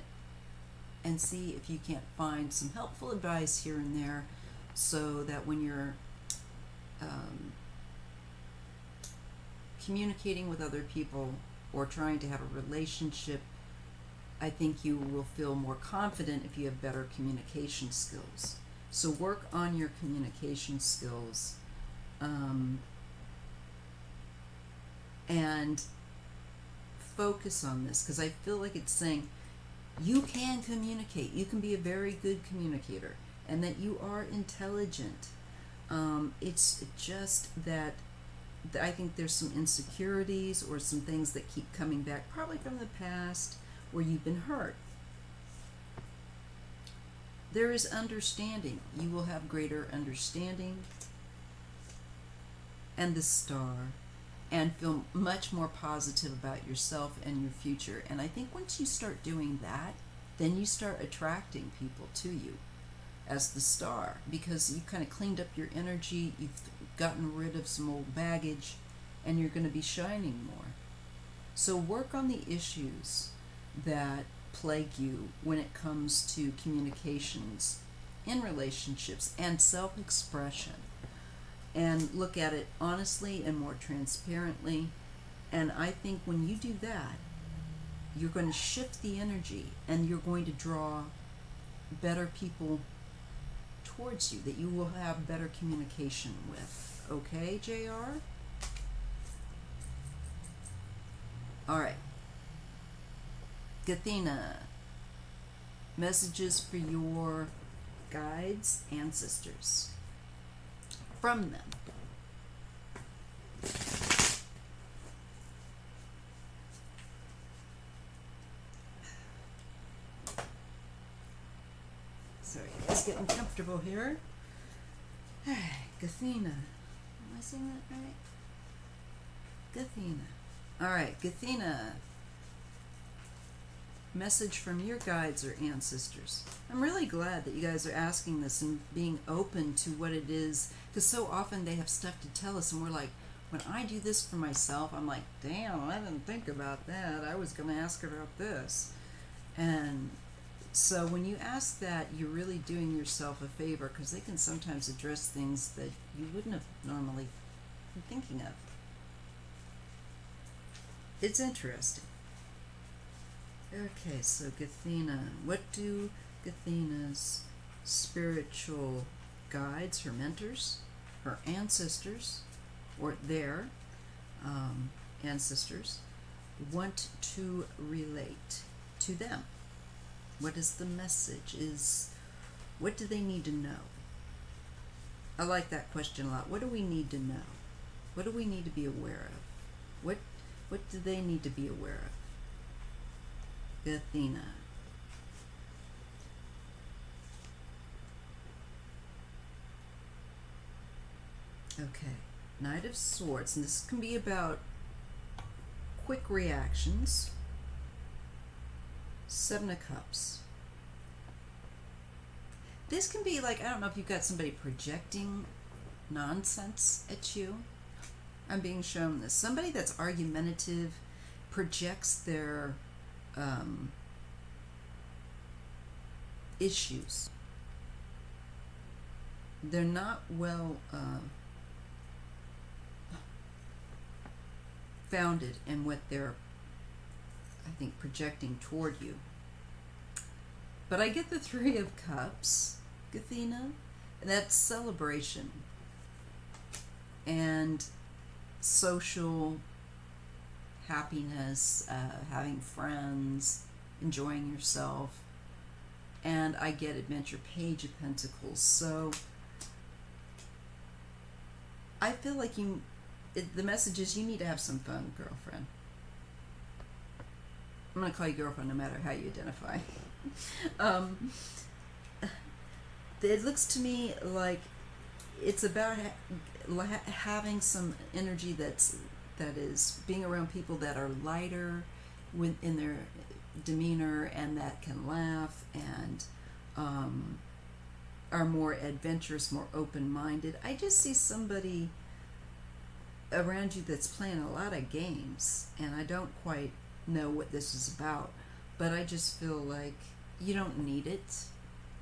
and see if you can't find some helpful advice here and there, so that when you're communicating with other people or trying to have a relationship, I think you will feel more confident if you have better communication skills. So work on your communication skills, and focus on this, because I feel like it's saying you can communicate. You can be a very good communicator, and that you are intelligent. It's just that I think there's some insecurities or some things that keep coming back, probably from the past where you've been hurt. There is understanding. You will have greater understanding. And the Star. And feel much more positive about yourself and your future. And I think once you start doing that, then you start attracting people to you as the Star, because you kind of cleaned up your energy, you've gotten rid of some old baggage, and you're going to be shining more. So work on the issues that plague you when it comes to communications in relationships and self-expression, and look at it honestly and more transparently. And I think when you do that, you're going to shift the energy and you're going to draw better people towards you, that you will have better communication with. Okay, JR? All right. Gathena, messages for your guides, ancestors. From them. Sorry, guys, getting comfortable here. Gathena. Am I saying that right? Gathena. All right, Gathena. Message from your guides or ancestors. I'm really glad that you guys are asking this and being open to what it is, because so often they have stuff to tell us and we're like, when I do this for myself, I'm like, damn, I didn't think about that. I was going to ask about this. And so when you ask that, you're really doing yourself a favor, because they can sometimes address things that you wouldn't have normally been thinking of. It's interesting. Okay, so Gathena, what do Gathena's spiritual guides, her mentors, her ancestors, or their ancestors, want to relate to them? What is the message? What do they need to know? I like that question a lot. What do we need to know? What do we need to be aware of? What do they need to be aware of? Gathena. Okay, Knight of Swords, and this can be about quick reactions. Seven of Cups. This can be like, I don't know if you've got somebody projecting nonsense at you. I'm being shown this. Somebody that's argumentative projects their issues. They're not well founded in what they're, I think, projecting toward you. But I get the Three of Cups, Gathena, and that's celebration and social happiness, having friends, enjoying yourself, and I get Adventure, Page of Pentacles. So I feel like the message is you need to have some fun, girlfriend. I'm going to call you girlfriend no matter how you identify. It looks to me like it's about having some energy that is being around people that are lighter in their demeanor and that can laugh and are more adventurous, more open-minded. I just see somebody around you that's playing a lot of games, and I don't quite know what this is about, but I just feel like you don't need it.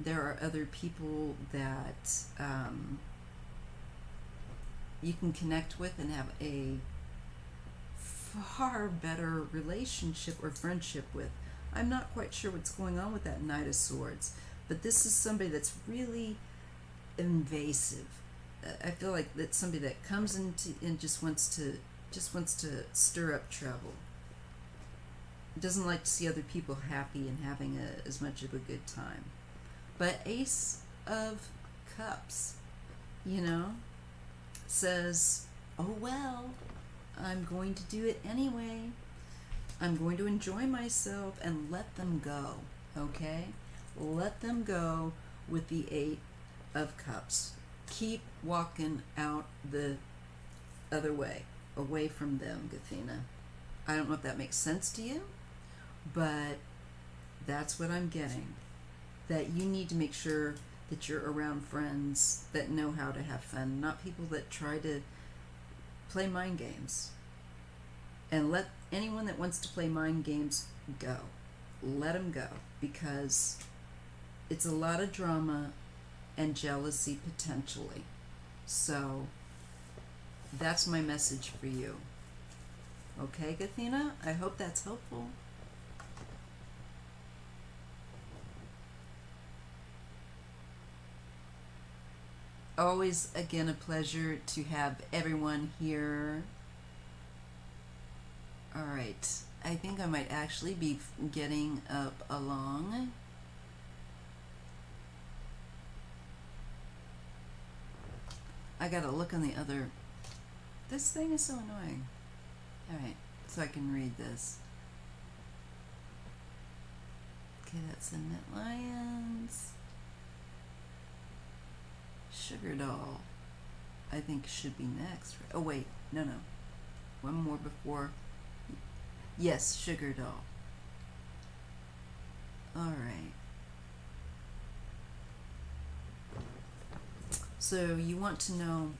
There are other people that you can connect with and have a far better relationship or friendship with. I'm not quite sure what's going on with that Knight of Swords, but this is somebody that's really invasive. I feel like that's somebody that comes into and just wants to stir up trouble. Doesn't like to see other people happy and having as much of a good time. But Ace of Cups, says, oh well, I'm going to do it anyway. I'm going to enjoy myself and let them go, okay? Let them go with the Eight of Cups. Keep walking out the other way, away from them, Gathena. I don't know if that makes sense to you, but that's what I'm getting. That you need to make sure that you're around friends that know how to have fun, not people that try to play mind games. And let anyone that wants to play mind games go. Let them go, because it's a lot of drama and jealousy potentially. So that's my message for you. Okay, Gathena? I hope that's helpful. Always, again, a pleasure to have everyone here. All right. I think I might actually be getting up along. I gotta look on the other. This thing is so annoying. All right, so I can read this. Okay, that's the Knit Lions. Sugar Doll, I think should be next. Oh wait, no. One more before. Yes, Sugar Doll. All right. So you want to know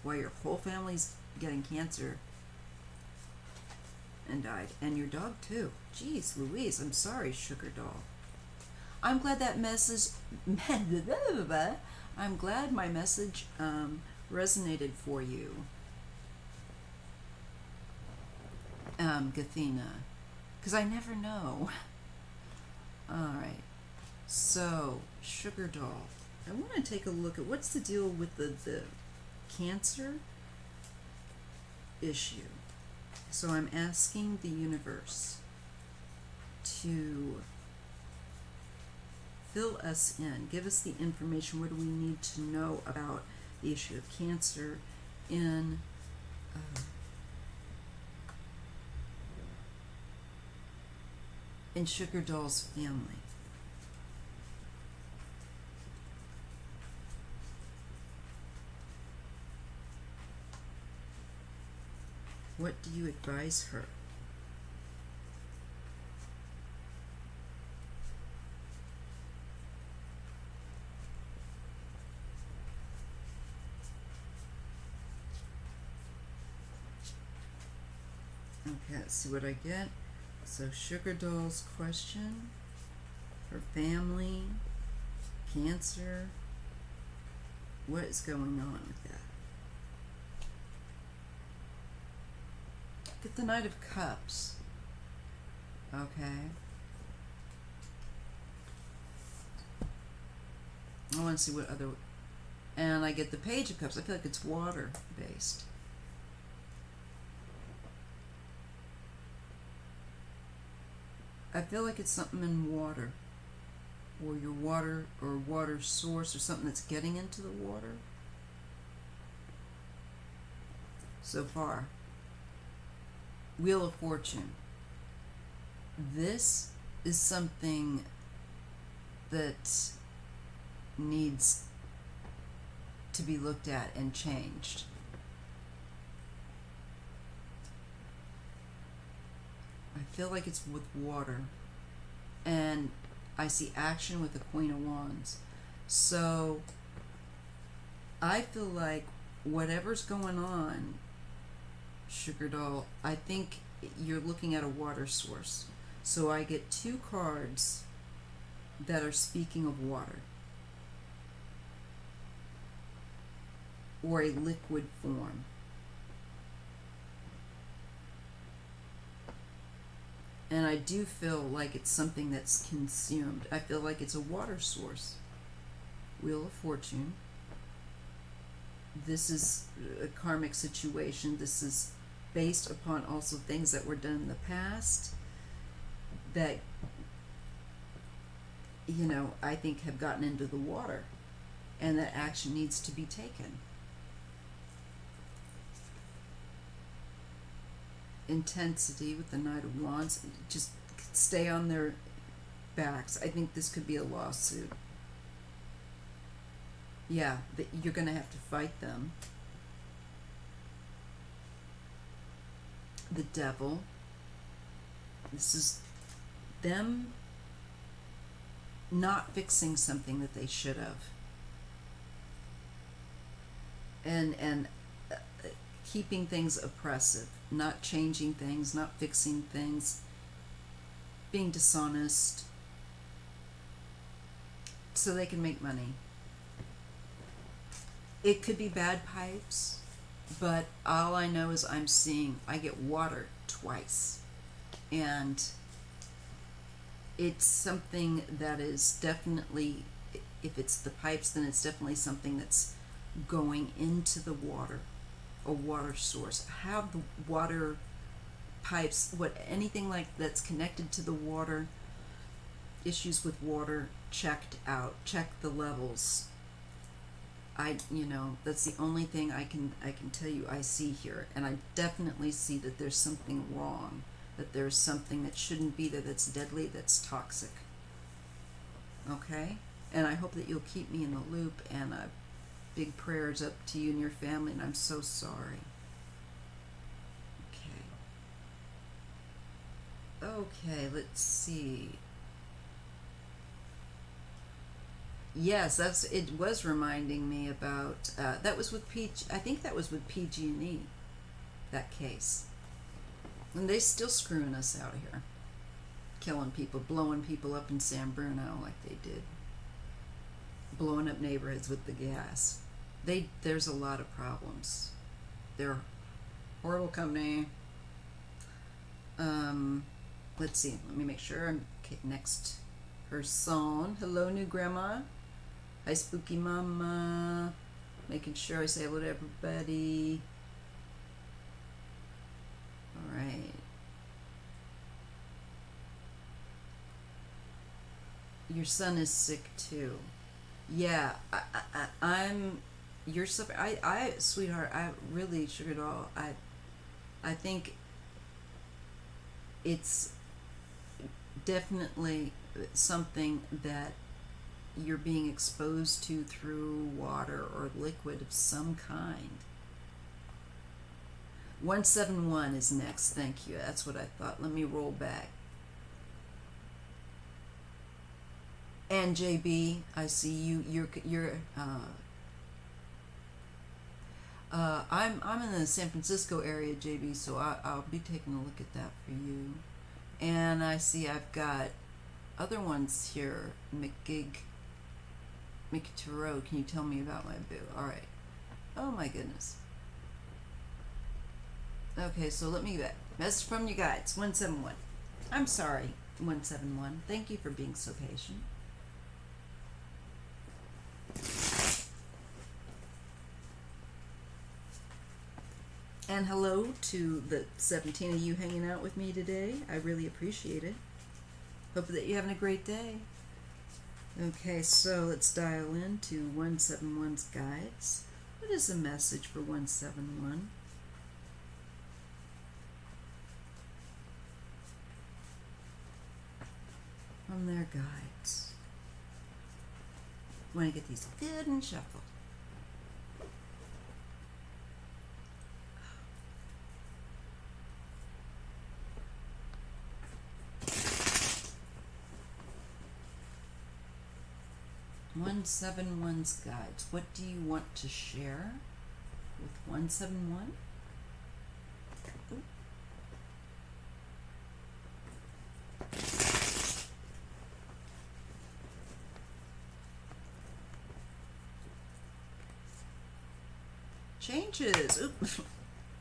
why your whole family's getting cancer and died, and your dog too. Jeez Louise, I'm sorry, Sugar Doll. I'm glad that message. I'm glad my message resonated for you, Gathina, because I never know. All right, so Sugar Doll. I want to take a look at what's the deal with the cancer issue. So I'm asking the universe to fill us in, give us the information. What do we need to know about the issue of cancer in Sugar Doll's family? What do you advise her? Okay, let's see what I get. So Sugar Doll's question, her family, cancer, what is going on with that? Get the Knight of Cups. Okay. I want to see what other... And I get the Page of Cups. I feel like it's water-based. I feel like it's something in water. Or your water, or water source, or something that's getting into the water. So far. Wheel of Fortune. This is something that needs to be looked at and changed. I feel like it's with water. And I see action with the Queen of Wands. So I feel like whatever's going on, Sugar Doll, I think you're looking at a water source. So I get two cards that are speaking of water. Or a liquid form. And I do feel like it's something that's consumed. I feel like it's a water source. Wheel of Fortune. This is a karmic situation. This is based upon also things that were done in the past that, you know, I think have gotten into the water, and that action needs to be taken. Intensity with the Knight of Wands. Just stay on their backs. I think this could be a lawsuit. Yeah, you're going to have to fight them. The Devil. This is them not fixing something that they should have. And keeping things oppressive, not changing things, not fixing things, being dishonest so they can make money. It could be bad pipes, but all I know is I get water twice. And it's something that is definitely If it's the pipes, then it's definitely something that's going into the water, a water source. Have the water pipes, anything like that's connected to the water, issues with water, checked out. Check the levels. That's the only thing I can tell you I see here, and I definitely see that there's something wrong, that there's something that shouldn't be there, that's deadly, that's toxic. Okay? And I hope that you'll keep me in the loop, and big prayers up to you and your family, and I'm so sorry. Okay, let's see. Yes, it was reminding me about that was with PG. I think that was with PG&E, that case, and they still screwing us out here, killing people, blowing people up in San Bruno like they did, blowing up neighborhoods with the gas. There's a lot of problems. They're a horrible company. Let's see. Let me make sure. Okay, next person. Hello, new grandma. Hi, spooky mama. Making sure I say hello to everybody. All right. Your son is sick too. Yeah, I'm. You're suffering. Sweetheart. I really, sugar doll. I think it's definitely something that you're being exposed to through water or liquid of some kind. 171 is next. Thank you. That's what I thought. Let me roll back. And JB, I see you. I'm in the San Francisco area, JB. So I'll be taking a look at that for you. And I see I've got other ones here. Maijastarot, can you tell me about my boo? All right. Oh my goodness. Okay, so let me get message from you guys. 171. I'm sorry, 171. Thank you for being so patient. And hello to the 17 of you hanging out with me today. I really appreciate it. Hope that you're having a great day. Okay, so let's dial into 171's guides. What is the message for 171? From their guides. Want to get these good and shuffled. 171's guides. What do you want to share with 171? Changes. Ooh.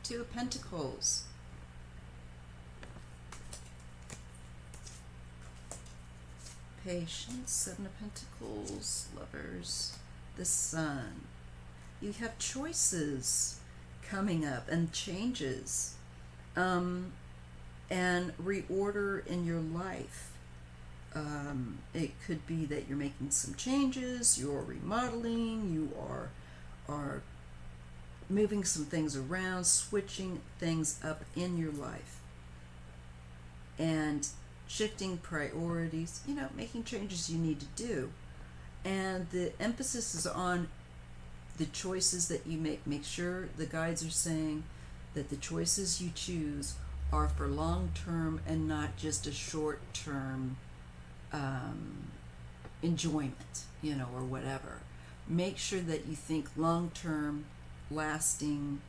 Two of Pentacles. Patience, Seven of Pentacles, Lovers, the Sun. You have choices coming up and changes, and reorder in your life. It could be that you're making some changes, you're remodeling, you are moving some things around, switching things up in your life, and shifting priorities, making changes you need to do. And the emphasis is on the choices that you make. Make sure the guides are saying that the choices you choose are for long-term and not just a short-term enjoyment, or whatever. Make sure that you think long-term, lasting,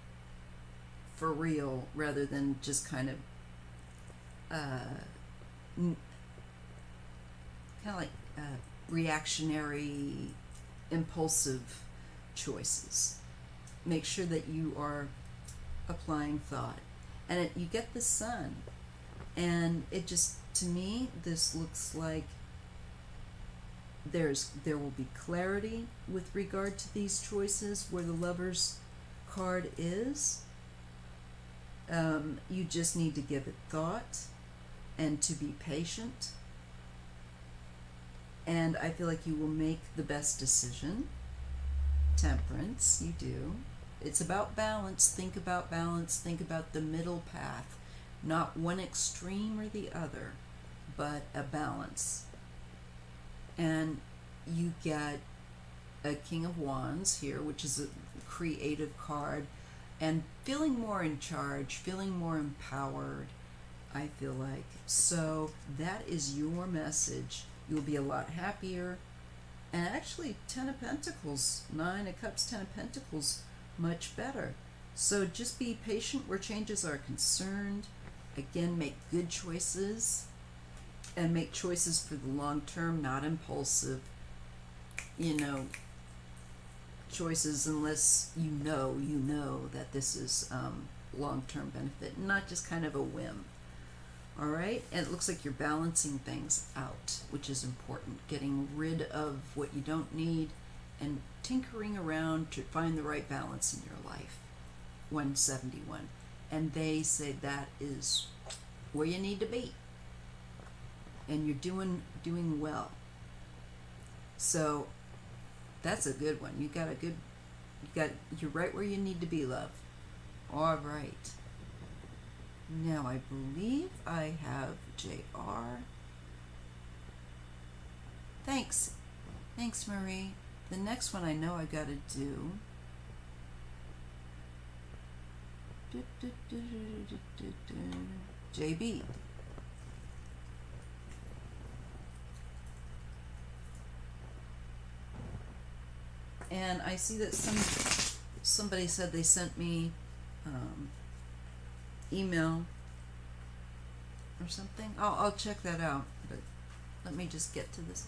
for real, rather than just kind of reactionary, impulsive choices. Make sure that you are applying thought. And you get the Sun, and it just, to me, this looks like there will be clarity with regard to these choices where the Lover's card is. You just need to give it thought and to be patient. And I feel like you will make the best decision. Temperance, you do. It's about balance. Think about balance. Think about the middle path. Not one extreme or the other, but a balance. And you get a King of Wands here, which is a creative card, and feeling more in charge, feeling more empowered, I feel like. So that is your message. You'll be a lot happier. And actually, 10 of Pentacles, 9 of Cups, 10 of Pentacles, much better. So just be patient where changes are concerned. Again, make good choices. And make choices for the long term, not impulsive, choices unless you know that this is long-term benefit, not just kind of a whim. All right, and it looks like you're balancing things out, which is important. Getting rid of what you don't need and tinkering around to find the right balance in your life. 171, and they say that is where you need to be, and you're doing well. So that's a good one. You're right where you need to be, love. All right. Now I believe I have JR. Thanks, Marie. The next one I know I gotta do. JB. And I see that somebody said they sent me email or something. I'll check that out. But let me just get to this.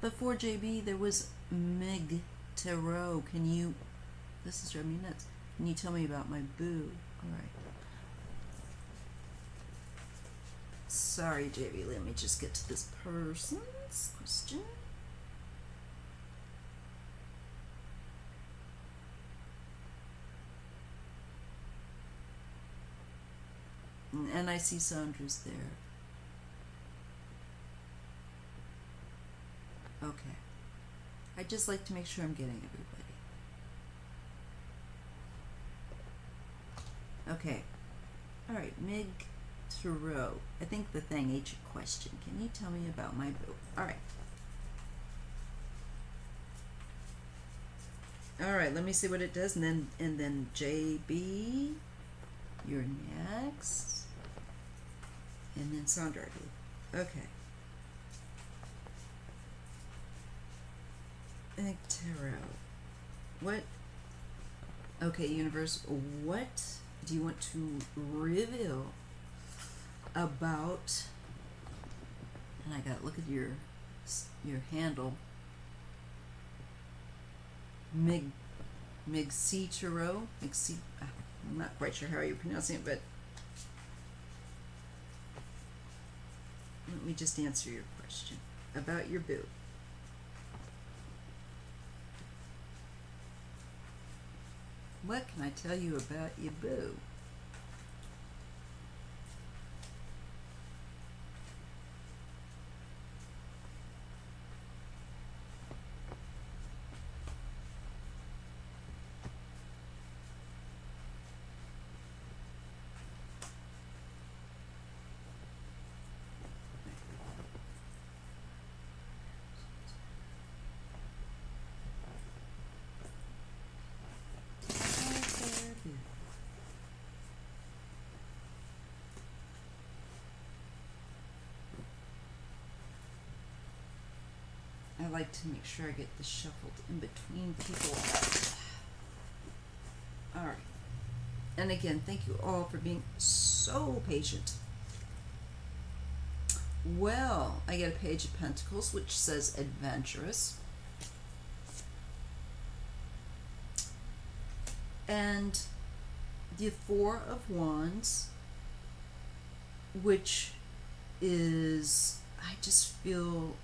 Before JB there was Maijastarot. This is driving me nuts. Can you tell me about my boo? All right. Sorry, JB. Let me just get to this person's question. And I see Sandra's there. Okay. I'd just like to make sure I'm getting everybody. Okay. All right, Maijastarot. I think the thing ate your question. Can you tell me about my boo? All right. All right, let me see what it does, and then JB, you're next. And then Sandra. Okay. I think tarot. What? Okay, universe. What do you want to reveal about? And I gotta look at your handle. Maijastarot. I'm not quite sure how you're pronouncing it, but let me just answer your question about your boo. What can I tell you about your boo? I like to make sure I get this shuffled in between people. All right. And again, thank you all for being so patient. Well, I get a Page of Pentacles, which says adventurous. And the Four of Wands, which is, I just feel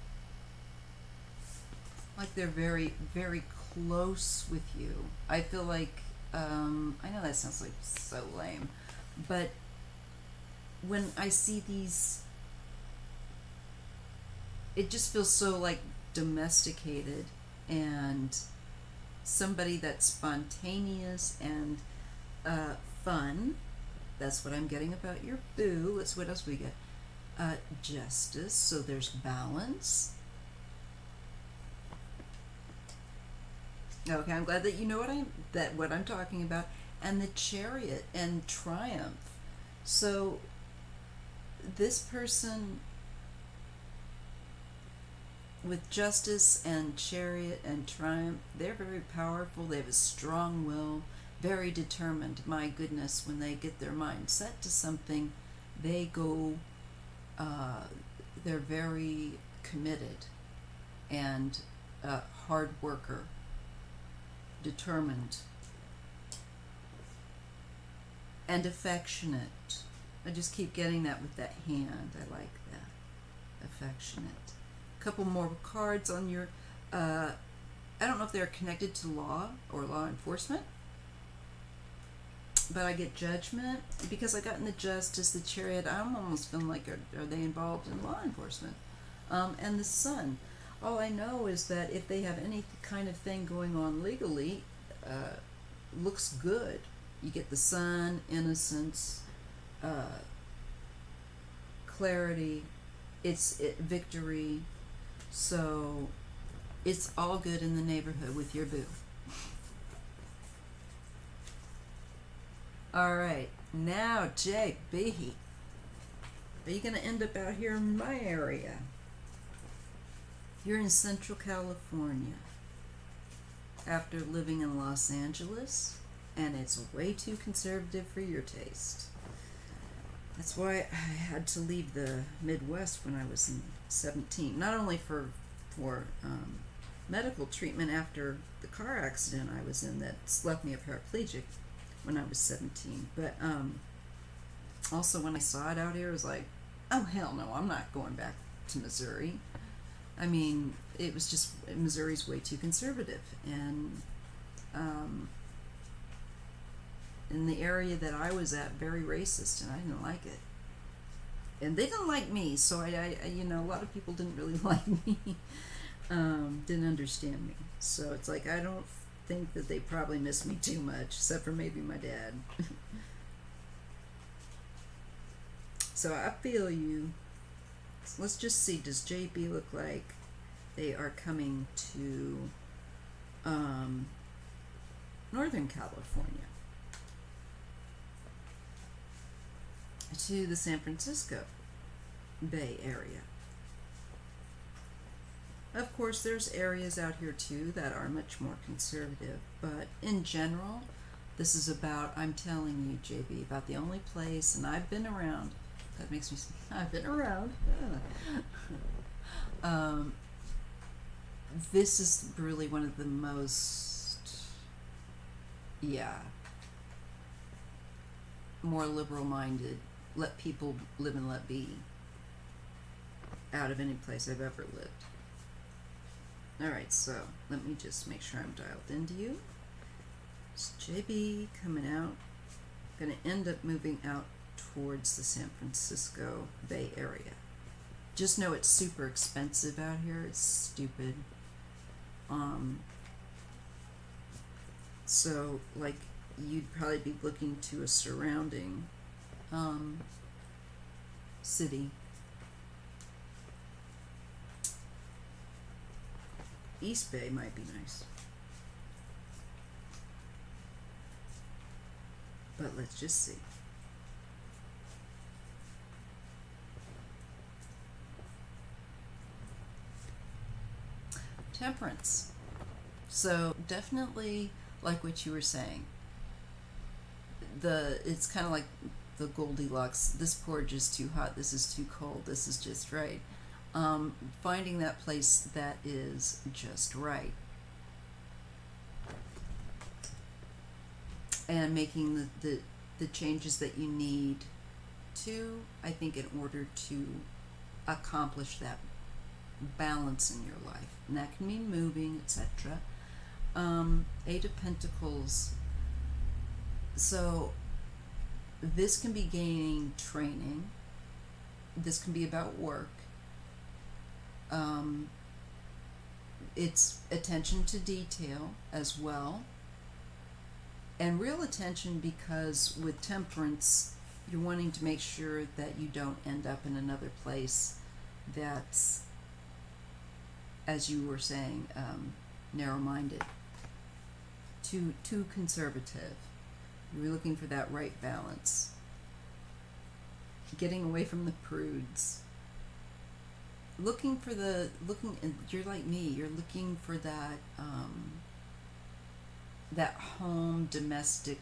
like they're very, very close with you. I feel like, I know that sounds like so lame, but when I see these, it just feels so like domesticated and somebody that's spontaneous and fun. That's what I'm getting about your boo. Let's, what else we get? Justice. So there's balance. Okay, I'm glad that you know what I'm talking about. And the Chariot and Triumph. So this person with Justice and Chariot and Triumph, they're very powerful. They have a strong will, very determined. My goodness, when they get their mind set to something, they go, they're very committed and hard worker, determined, and affectionate. I just keep getting that with that hand. I like that. Affectionate. A couple more cards on your, I don't know if they're connected to law or law enforcement, but I get Judgment. Because I got in the Justice, the Chariot, I'm almost feeling like, are they involved in law enforcement? And the Sun. All I know is that if they have any kind of thing going on legally, looks good. You get the Sun, innocence, clarity, victory. So it's all good in the neighborhood with your boo. All right, now JB, are you going to end up out here in my area? You're in Central California after living in Los Angeles, and it's way too conservative for your taste. That's why I had to leave the Midwest when I was 17, not only for medical treatment after the car accident I was in that left me a paraplegic when I was 17, but also when I saw it out here, I was like, oh hell no, I'm not going back to Missouri. I mean, it was just, Missouri's way too conservative, and in the area that I was at, very racist, and I didn't like it. And they didn't like me, so I you know, a lot of people didn't really like me, didn't understand me. So it's like, I don't think that they probably miss me too much, except for maybe my dad. So I feel you. So let's just see, does JB look like they are coming to Northern California, to the San Francisco Bay Area? Of course, there's areas out here too that are much more conservative, but in general, this is about, I'm telling you, JB, about the only place, and I've been around, that makes me, I've been around. This is really one of the most, more liberal-minded, let people live and let be, out of any place I've ever lived. Alright, so let me just make sure I'm dialed into you. It's JB coming out. Going to end up moving out towards the San Francisco Bay Area. Just know it's super expensive out here. It's stupid. So, like, you'd probably be looking to a surrounding city. East Bay might be nice. But let's just see. Temperance. So definitely like what you were saying. It's kind of like the Goldilocks. This porridge is too hot. This is too cold. This is just right. Finding that place that is just right, and making the changes that you need to, I think, in order to accomplish that balance in your life, and that can mean moving, etc. Eight of Pentacles. So this can be gaining training. This can be about work. It's attention to detail as well. And real attention, because with Temperance, you're wanting to make sure that you don't end up in another place that's, as you were saying, narrow-minded, too conservative. You're looking for that right balance. Getting away from the prudes. You're like me, you're looking for that, that home, domestic,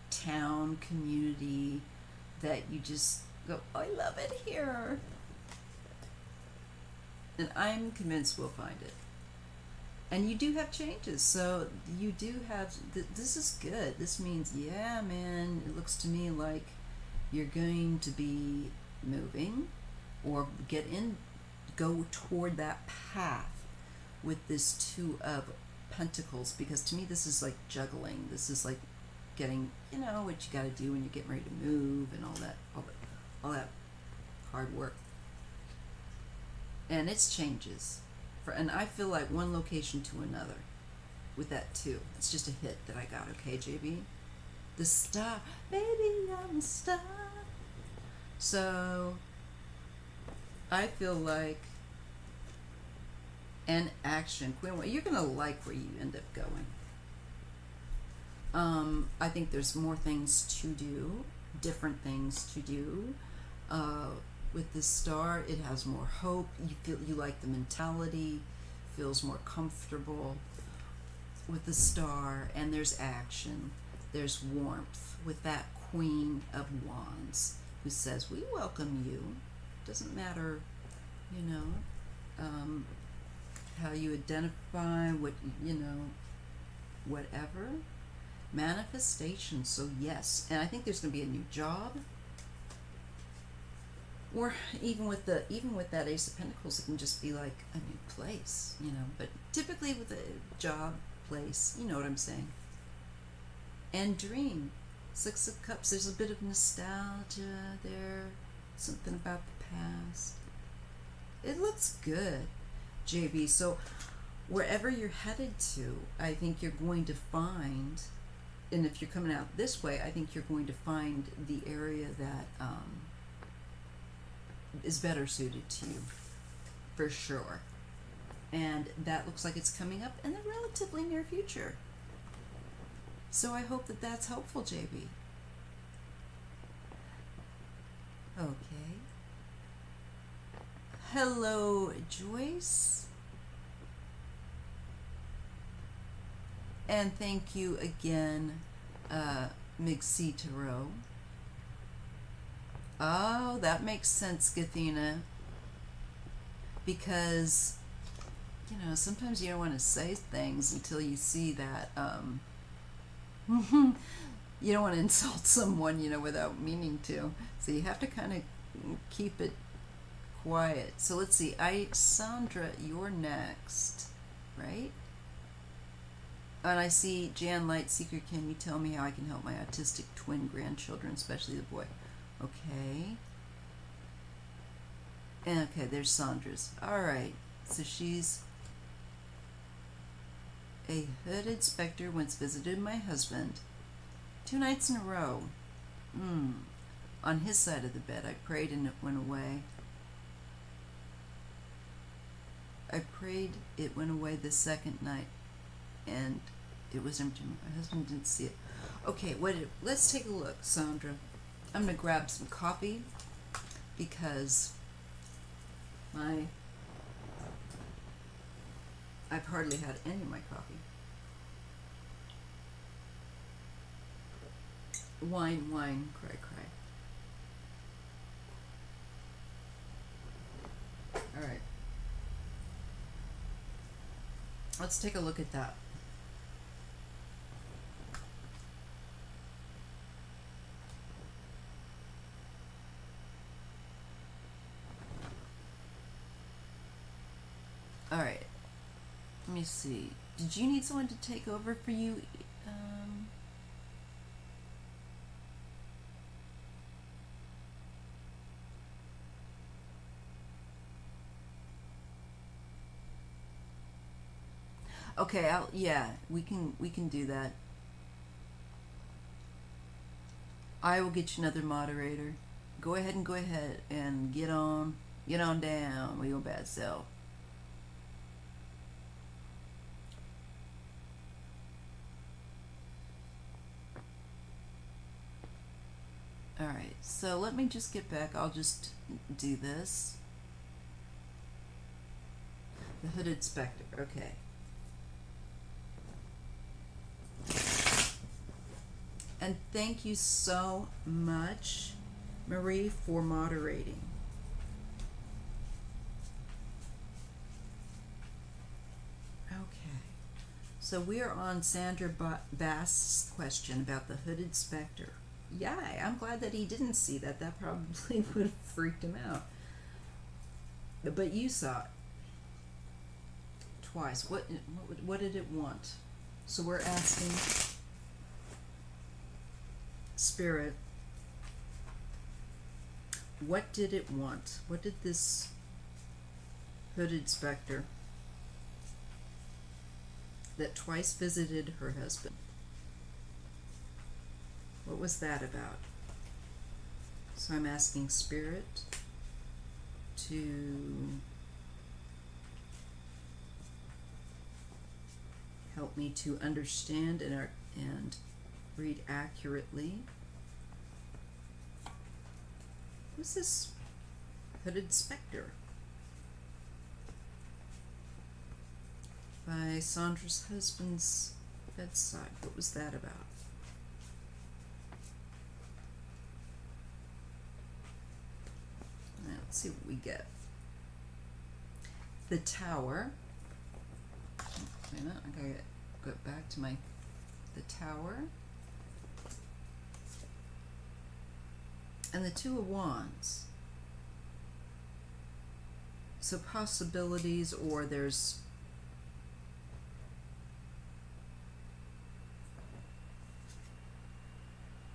town, community that you just go, oh, I love it here. And I'm convinced we'll find it. And you do have changes, so you do have, this is good. This means, yeah, man, it looks to me like you're going to be moving or go toward that path with this Two of Pentacles, because to me this is like juggling. This is like getting, you know, what you got to do when you're getting ready to move and all that hard work. And it's changes. And I feel like one location to another with that too. It's just a hit that I got, okay, JB? The star, baby, I'm a star. So I feel like an action, Queen, you're gonna like where you end up going. I think there's more things to do, different things to do. With this star, it has more hope. You like the mentality, feels more comfortable with the star, and there's action, there's warmth with that Queen of Wands who says, we welcome you. Doesn't matter, you know, how you identify, what, you know, whatever. Manifestation, so yes. And I think there's going to be a new job. Or even with that Ace of Pentacles, it can just be like a new place, you know. But typically with a job, place, you know what I'm saying. And dream, Six of Cups. There's a bit of nostalgia there, something about the past. It looks good, JB. So wherever you're headed to, I think you're going to find, and if you're coming out this way, I think you're going to find the area that is better suited to you, for sure. And that looks like it's coming up in the relatively near future. So I hope that that's helpful, JB. Okay. Hello, Joyce. And thank you again, Maijastarot. Oh, that makes sense, Gathena. Because, you know, sometimes you don't want to say things until you see that, you don't want to insult someone, you know, without meaning to. So you have to kind of keep it quiet. So let's see. Sandra, you're next, right? And I see Jan Lightseeker. Can you tell me how I can help my autistic twin grandchildren, especially the boy? Okay. And okay, there's Sandra's. Alright. So she's a hooded specter once visited my husband 2 nights in a row. On his side of the bed. I prayed and it went away. I prayed, it went away the second night, and it was empty. My husband didn't see it. Okay, let's take a look, Sandra. I'm going to grab some coffee because I've hardly had any of my coffee. Wine, cry, cry. All right. Let's take a look at that. All right. Let me see. Did you need someone to take over for you? Um, okay. Yeah. We can do that. I will get you another moderator. Go ahead and get on down with your bad self. All right, so let me just get back. I'll just do this. The Hooded Spectre. Okay. And thank you so much, Marie, for moderating. Okay. So we are on Sandra Bass's question about the Hooded Spectre. Yeah, I'm glad that he didn't see that. That probably would have freaked him out. But you saw it twice. What did it want? So we're asking Spirit, what did it want? What did this Hooded Spectre that twice visited her husband, what was that about? So I'm asking Spirit to help me to understand and read accurately. Who's this Hooded Spectre? By Sandra's husband's bedside. What was that about? Now, let's see what we get. The Tower. Wait a minute, I gotta go back to the Tower. And the Two of Wands. So possibilities, or there's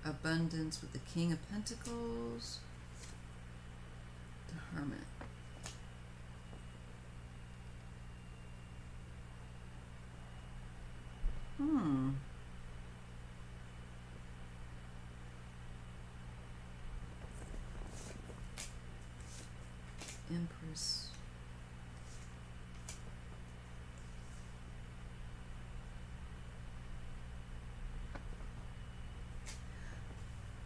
abundance with the King of Pentacles, the Hermit. Empress.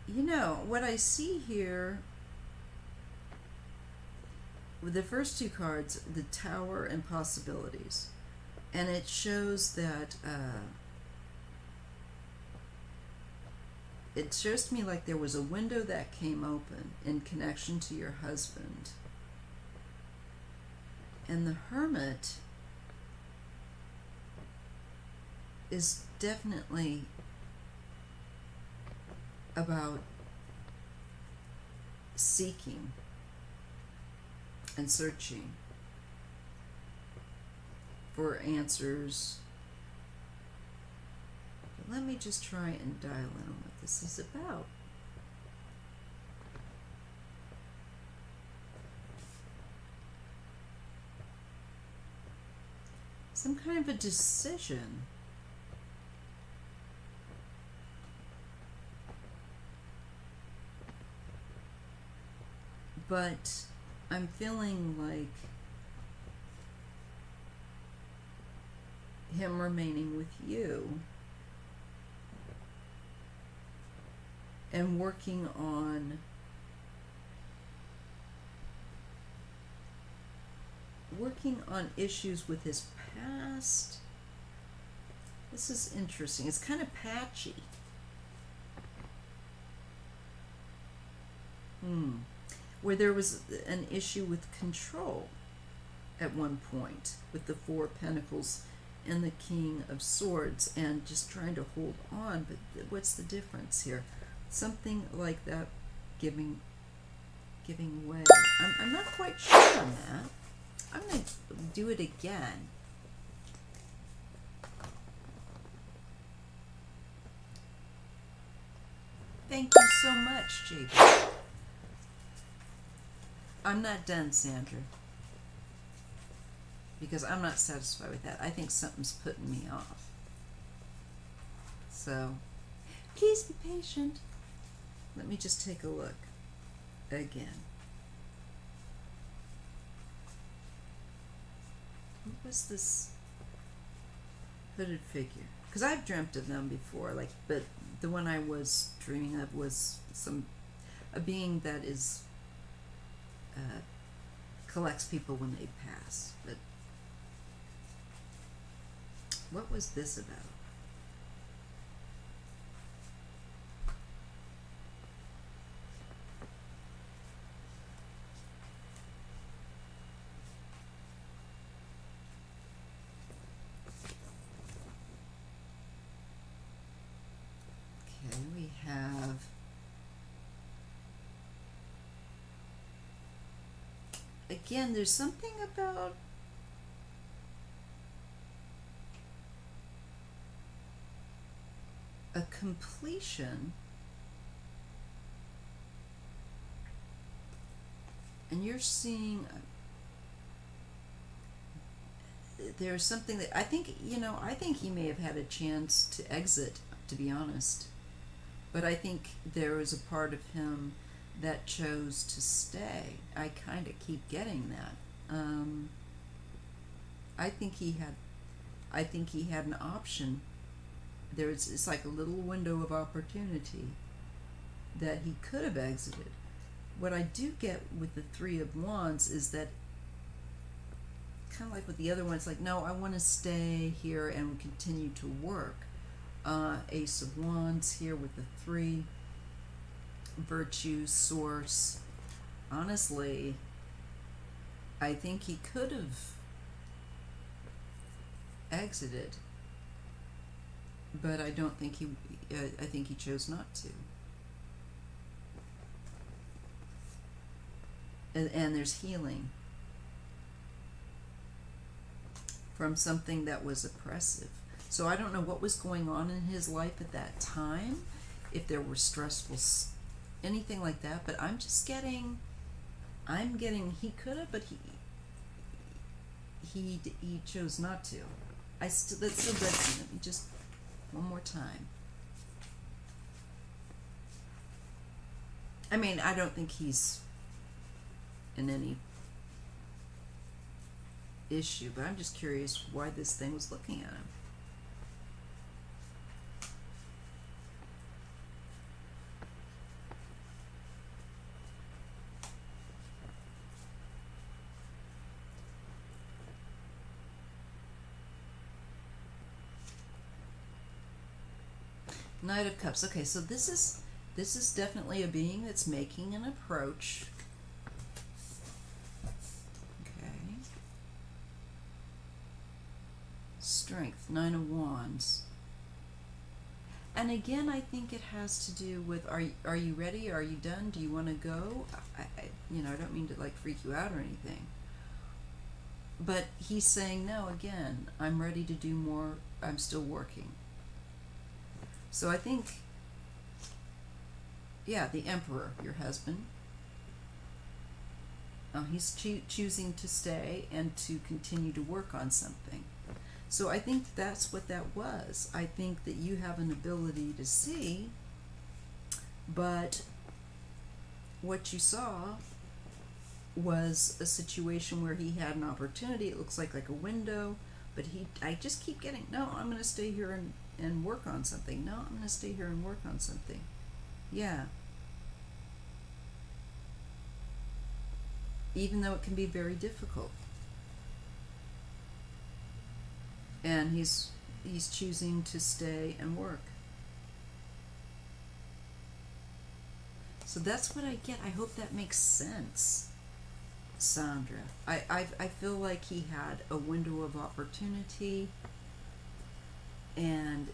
You know, what I see here with the first two cards, the Tower and Possibilities, and it shows that it shows to me like there was a window that came open in connection to your husband. And the Hermit is definitely about seeking and searching for answers. But let me just try and dial in on what this is about. Some kind of a decision. But I'm feeling like him remaining with you and working on issues with his past. This is interesting. It's kind of patchy. Where there was an issue with control at one point with the Four of Pentacles and the King of Swords, and just trying to hold on. But what's the difference here? Something like that giving way. I'm not quite sure on that. I'm going to do it again. Thank you so much, JP. I'm not done, Sandra, because I'm not satisfied with that. I think something's putting me off. So, please be patient. Let me just take a look again. What was this hooded figure? Because I've dreamt of them before, like, but the one I was dreaming of was a being that is collects people when they pass. But what was this about? Okay, we have again, there's something about a completion, and you're seeing there's something that I think, I think he may have had a chance to exit, to be honest, but I think there was a part of him that chose to stay. I kind of keep getting that. I think he had an option. It's like a little window of opportunity that he could have exited. What I do get with the Three of Wands is that, kind of like with the other ones, like, no, I want to stay here and continue to work. Ace of Wands here with the 3. Virtue, Source. Honestly, I think he could have exited, but I don't think I think he chose not to. And there's healing from something that was oppressive. So I don't know what was going on in his life at that time, if there were stressful, anything like that, but I'm getting he could have, but he chose not to. That's still good. Let me just one more time. I mean, I don't think he's in any issue, but I'm just curious why this thing was looking at him. Knight of Cups. Okay, so this is definitely a being that's making an approach. Okay. Strength. 9 of Wands. And again, I think it has to do with, are you ready? Are you done? Do you want to go? I don't mean to like freak you out or anything. But he's saying, no, again, I'm ready to do more. I'm still working. So I think, yeah, the Emperor, your husband, he's choosing to stay and to continue to work on something. So I think that's what that was. I think that you have an ability to see, but what you saw was a situation where he had an opportunity. It looks like a window, but I just keep getting, no, I'm going to stay here and work on something. No, I'm going to stay here and work on something. Yeah. Even though it can be very difficult. And he's choosing to stay and work. So that's what I get. I hope that makes sense, Sandra. I feel like he had a window of opportunity, and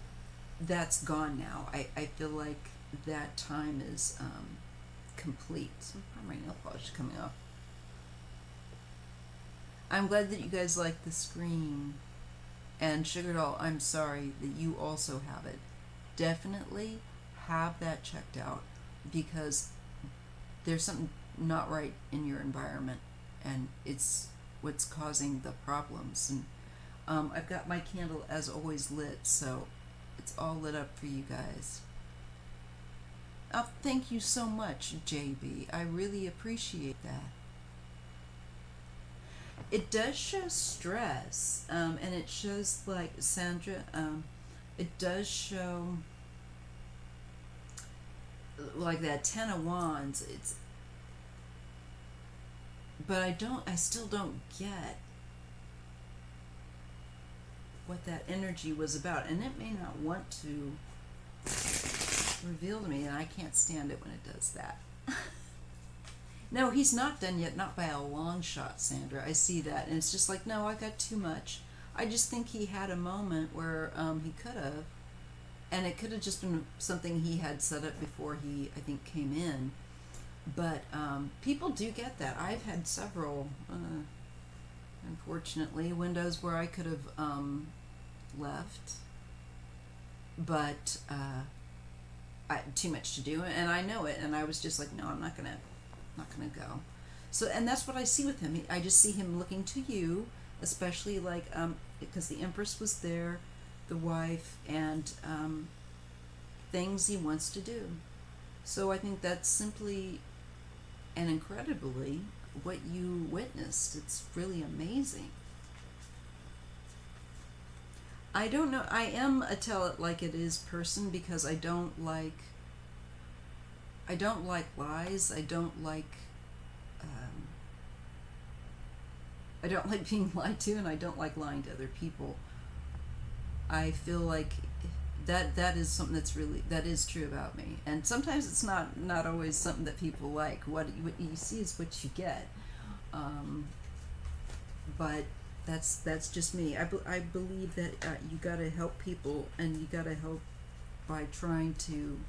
that's gone now. I feel like that time is complete. My nail polish is coming off. I'm glad that you guys like the screen. And Sugar Doll, I'm sorry that you also have it. Definitely have that checked out because there's something not right in your environment, and it's what's causing the problems. And I've got my candle as always lit, so it's all lit up for you guys. Oh, thank you so much, JB. I really appreciate that. It does show stress, and it shows like Sandra. It does show like that Ten of Wands. It's, but I still don't get what that energy was about, and it may not want to reveal to me, and I can't stand it when it does that. No, he's not done yet, not by a long shot, Sandra. I see that, and it's just like, no, I got too much. I just think he had a moment where he could have, and it could have just been something he had set up before he, I think, came in. But people do get that. I've had several, unfortunately, windows where I could have left, but I had too much to do, and I know it, and I was just like, no, I'm not gonna go. So, and that's what I see with him. I just see him looking to you, especially like because the Empress was there, the wife, and things he wants to do. So I think that's simply and incredibly what you witnessed. It's really amazing. I don't know. I am a tell it like it is person because I don't like lies. I don't like being lied to, and I don't like lying to other people. I feel like that is something that is true about me, and sometimes it's not always something that people like. What you see is what you get, but that's just me. I believe that you got to help people, and you got to help by trying to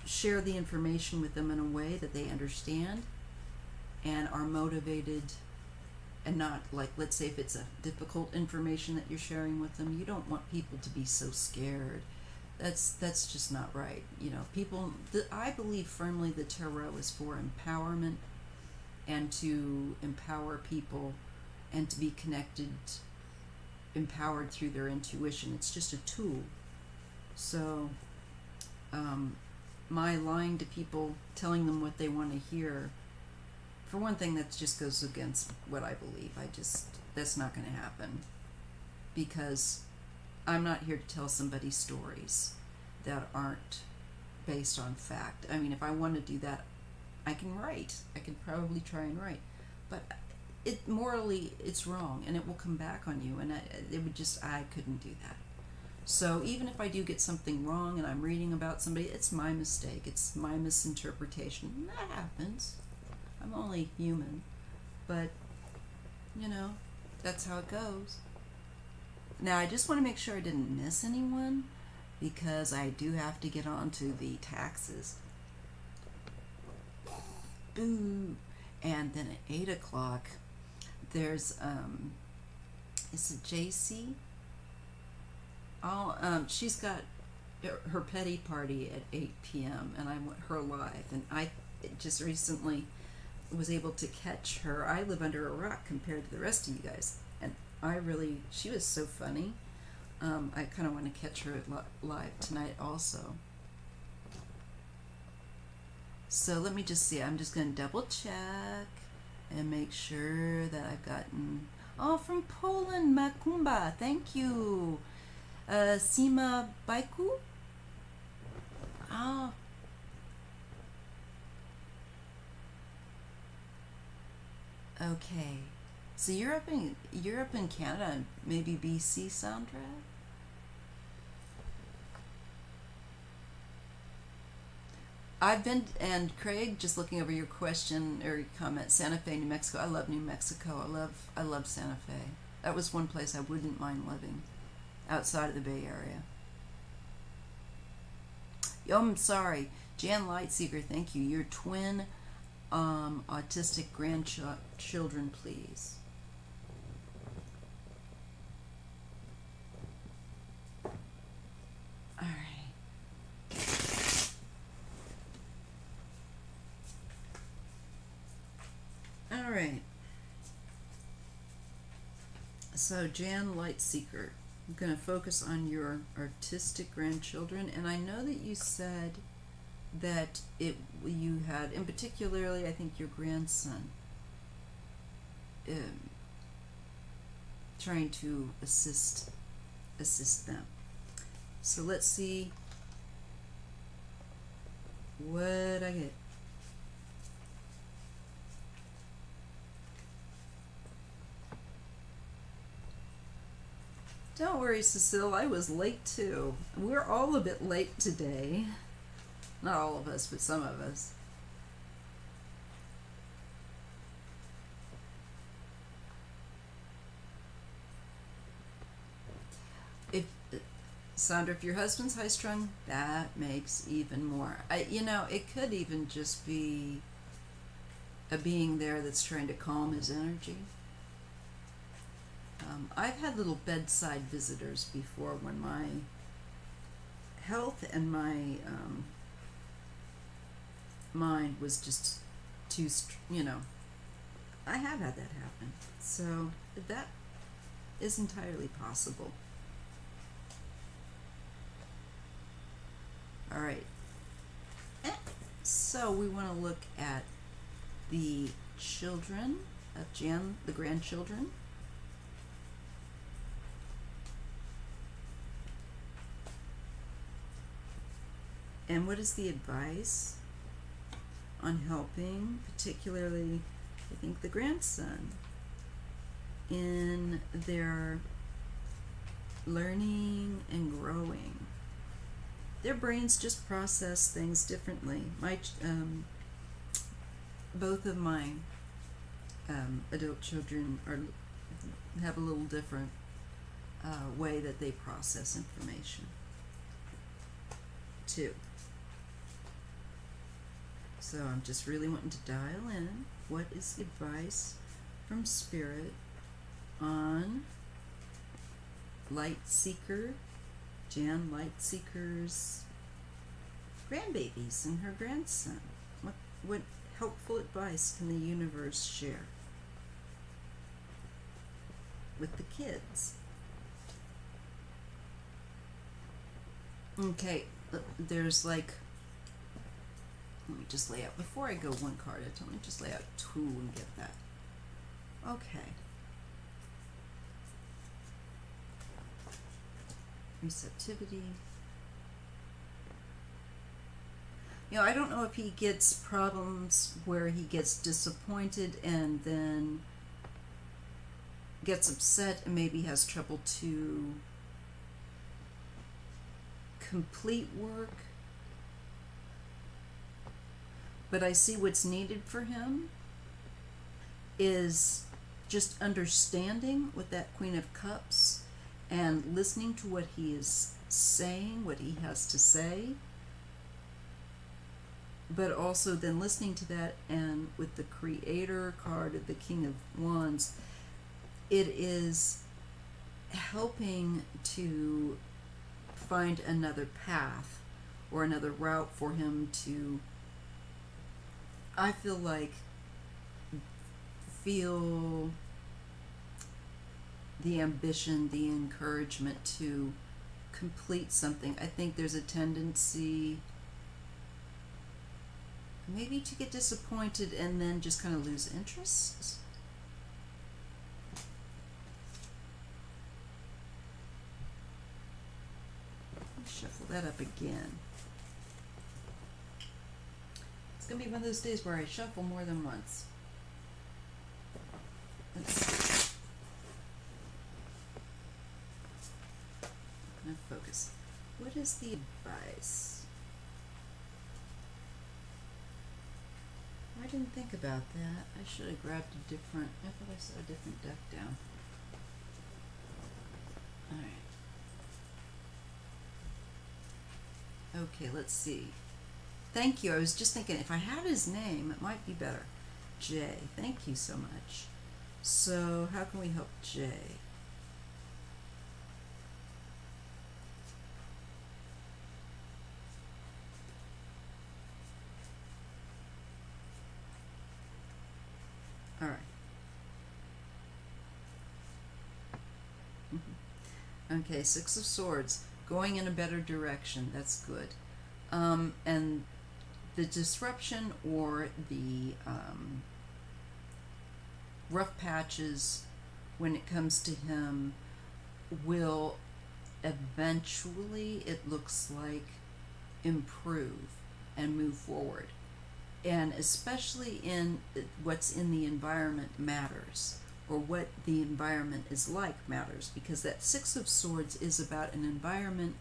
share the information with them in a way that they understand and are motivated, and not like, let's say if it's a difficult information that you're sharing with them, you don't want people to be so scared. That's just not right. People, I believe firmly the tarot is for empowerment and to empower people and to be connected, empowered through their intuition. It's just a tool. So my lying to people, telling them what they want to hear, for one thing, that just goes against what I believe. That's not going to happen, because I'm not here to tell somebody stories that aren't based on fact. I mean, if I want to do that, I can write. I can probably try and write, but morally it's wrong, and it will come back on you, and I couldn't do that. So even if I do get something wrong and I'm reading about somebody, it's my mistake. It's my misinterpretation. That happens. I'm only human, but that's how it goes. Now, I just want to make sure I didn't miss anyone, because I do have to get on to the taxes. Boo! And then at 8 o'clock, there's, is it JC? She's got her petty party at 8 p.m. and I want her live, and I just recently was able to catch her. I live under a rock compared to the rest of you guys, and she was so funny. I kind of want to catch her live tonight also. So let me just see. I'm just going to double check and make sure that I've gotten... Oh, from Poland, Makumba. Thank you. Sima Baiku? Oh. Okay. So you're up in Canada, maybe BC, Sandra? I've been, and Craig, just looking over your question or your comment, Santa Fe, New Mexico. I love New Mexico. I love Santa Fe. That was one place I wouldn't mind living, outside of the Bay Area. Oh, I'm sorry. Jan Lightseeker, thank you. Your twin autistic grandchildren, please. right. So, Jan Lightseeker, I'm going to focus on your artistic grandchildren, and I know that you said that you had, in particularly, I think your grandson, um, trying to assist them. So let's see what I get. Don't worry, Cecile, I was late too. We're all a bit late today. Not all of us, but some of us. If Sandra, if your husband's high strung, that makes even more. It could even just be a being there that's trying to calm his energy. I've had little bedside visitors before when my health and my mind was just too, I have had that happen. So that is entirely possible. All right. So we want to look at the children of Jan, the grandchildren. And what is the advice on helping, particularly, I think, the grandson in their learning and growing? Their brains just process things differently. Both of my adult children have a little different way that they process information, too. So I'm just really wanting to dial in. What is the advice from Spirit on Lightseeker, Jan Lightseeker's grandbabies and her grandson? What helpful advice can the universe share with the kids? Okay, there's like, let me just lay out, before I go one card, let me just lay out two and get that. Okay. Receptivity. I don't know if he gets problems where he gets disappointed and then gets upset and maybe has trouble to complete work. But I see what's needed for him is just understanding with that Queen of Cups and listening to what he is saying, what he has to say, but also then listening to that, and with the Creator card of the King of Wands, it is helping to find another path or another route for him to, I feel like, feel the ambition, the encouragement to complete something. I think there's a tendency maybe to get disappointed and then just kind of lose interest. Shuffle that up again. It's going to be one of those days where I shuffle more than once. Let's see. I'm going to focus. What is the advice? I didn't think about that. I should have grabbed a different, I thought I saw a different deck down. Alright. Okay, let's see. Thank you. I was just thinking if I had his name, it might be better. Jay. Thank you so much. So, how can we help Jay? Alright. Okay, Six of Swords, going in a better direction. That's good. And the disruption or the rough patches when it comes to him will eventually, it looks like, improve and move forward. And especially in what's in the environment matters, or what the environment is like matters, because that Six of Swords is about an environment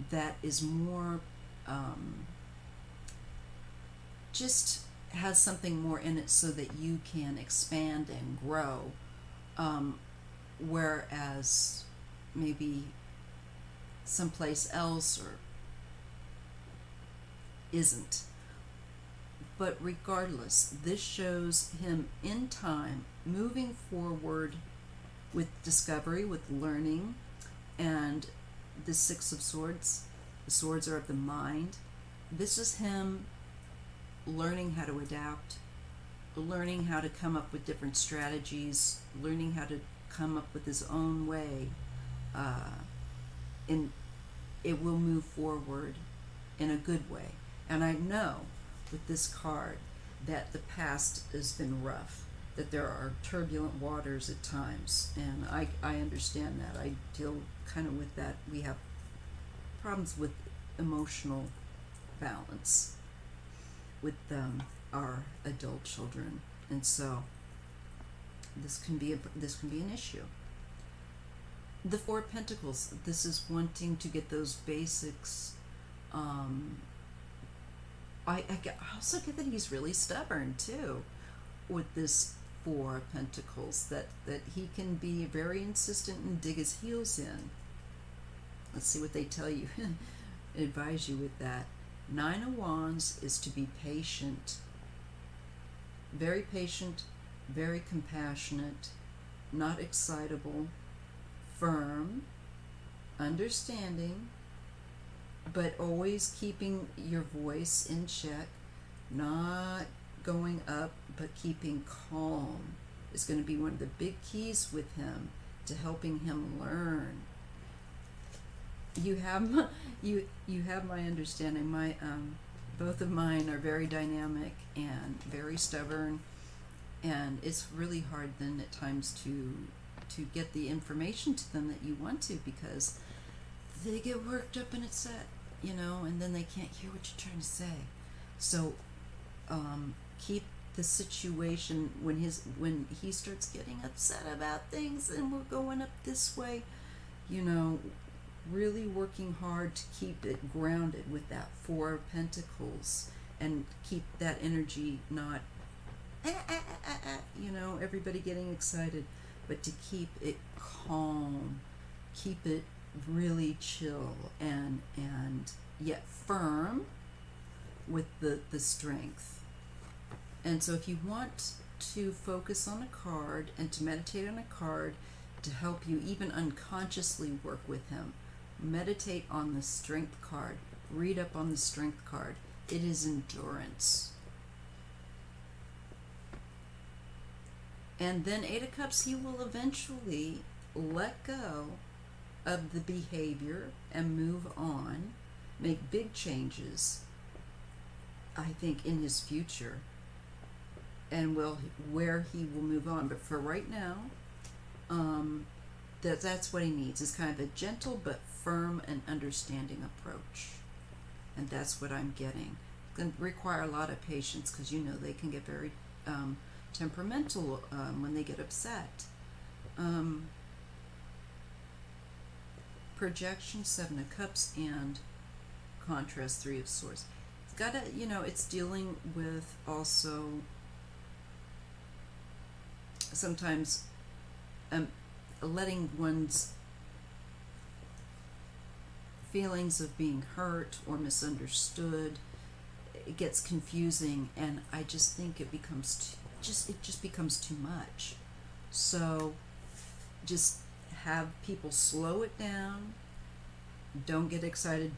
that is more just has something more in it so that you can expand and grow, whereas maybe someplace else or isn't. But regardless, this shows him in time moving forward with discovery, with learning. And the Six of Swords, the swords are of the mind. This is him learning how to adapt, learning how to come up with different strategies, learning how to come up with his own way. And it will move forward in a good way. And I know with this card that the past has been rough, that there are turbulent waters at times, and I understand that. I deal kind of with that. We have problems with emotional balance with our adult children, and so this can be an issue. The Four of Pentacles, this is wanting to get those basics. I also get that he's really stubborn too with this Four of Pentacles, that he can be very insistent and dig his heels in. Let's see what they tell you, advise you with that. Nine of Wands is to be patient, very compassionate, not excitable, firm, understanding, but always keeping your voice in check, not going up, but keeping calm is going to be one of the big keys with him to helping him learn. You have my understanding. My both of mine are very dynamic and very stubborn, and it's really hard then at times to get the information to them that you want to, because they get worked up and upset, and then they can't hear what you're trying to say. So keep the situation when he starts getting upset about things and we're going up this way, really working hard to keep it grounded with that Four of Pentacles and keep that energy not everybody getting excited, but to keep it calm, keep it really chill and yet firm with the strength. And so if you want to focus on a card and to meditate on a card to help you even unconsciously work with him, meditate on the Strength card. Read up on the Strength card. It is endurance. And then Eight of Cups, he will eventually let go of the behavior and move on, make big changes, I think, in his future, and where he will move on. But for right now, that's what he needs, is kind of a gentle but firm and understanding approach. And that's what I'm getting. It's going to require a lot of patience, because they can get very temperamental when they get upset. Projection, Seven of Cups, and contrast, Three of Swords. It's got it's dealing with also sometimes letting one's feelings of being hurt or misunderstood, it gets confusing, and I just think it becomes too much. So just have people slow it down. Don't get excited.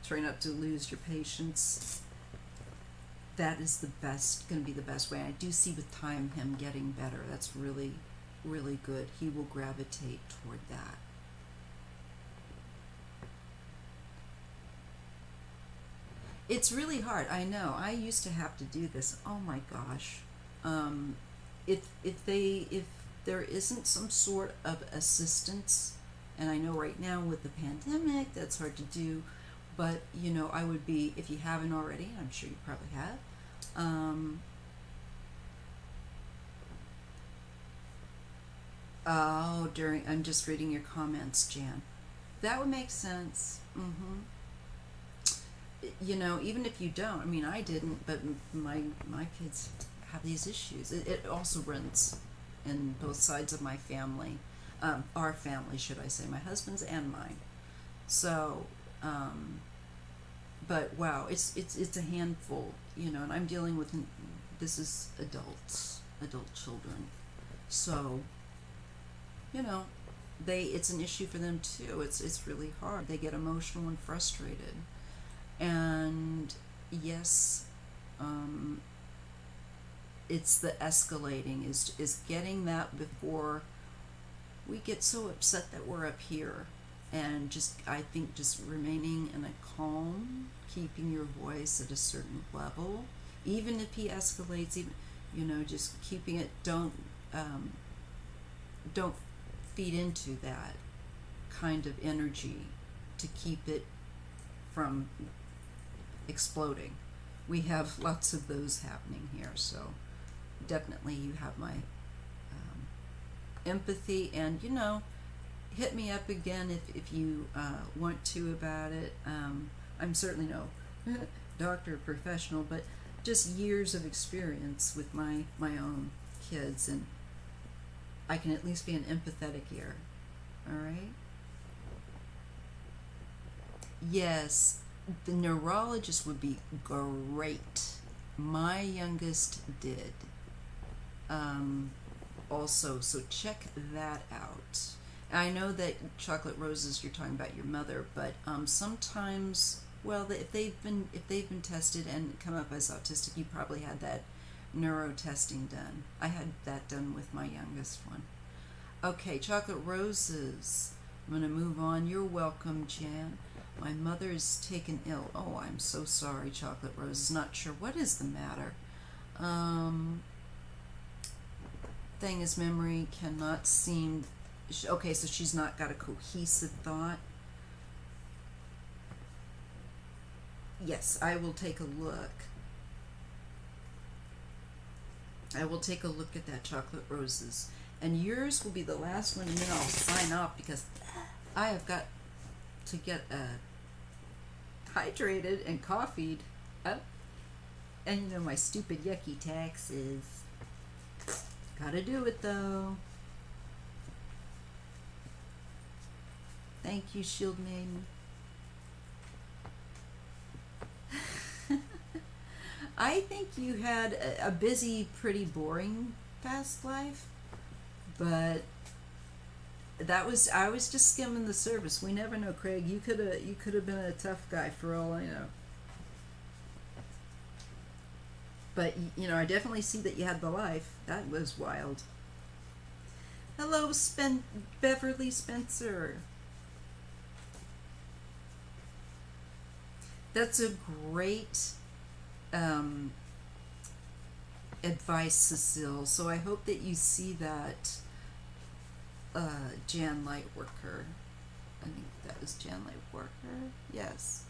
Try not to lose your patience. That is going to be the best way. I do see with time him getting better. That's really, really good. He will gravitate toward that. It's really hard. I know. I used to have to do this. Oh my gosh. Um, if there isn't some sort of assistance, and I know right now with the pandemic that's hard to do, but I would be, if you haven't already, I'm sure you probably have. Um, oh, I'm just reading your comments, Jan. That would make sense. Even if you don't, I mean, I didn't, but my kids have these issues. It also runs in both sides of my family, our family, should I say, my husband's and mine. So, but wow, it's a handful, and I'm dealing with, this is adult children, so you know, it's an issue for them too. It's really hard. They get emotional and frustrated, and yes, um, it's the escalating is getting that before we get so upset that we're up here, and just I think just remaining in a calm, keeping your voice at a certain level, even if he escalates, even just keeping it. Don't feed into that kind of energy to keep it from exploding. We have lots of those happening here, so definitely you have my empathy, and hit me up again if you want to about it. I'm certainly no doctor or professional, but just years of experience with my own kids, and I can at least be an empathetic ear. All right? Yes, the neurologist would be great. My youngest did. Also, so check that out. I know that chocolate roses, you're talking about your mother, but sometimes, well, if they've been tested and come up as autistic, you probably had that neuro testing done. I had that done with my youngest one. Okay, chocolate roses. I'm going to move on. You're welcome, Jan. My mother is taken ill. Oh, I'm so sorry, chocolate roses. Not sure what is the matter. Thing is, memory cannot seem. Okay, so she's not got a cohesive thought. Yes, I will take a look. I will take a look at that, chocolate roses. And yours will be the last one, and then I'll sign off because I have got to get hydrated and coffeeed up. And my stupid yucky taxes. Gotta do it though. Thank you, Shield Maiden. I think you had a busy, pretty boring past life, but I was just skimming the surface. We never know, Craig. You could have been a tough guy for all I know. But I definitely see that you had the life. That was wild. Hello, Beverly Spencer. That's a great advice, Cecile. So I hope that you see that, Jan Lightworker. I think that was Jan Lightworker. Yes.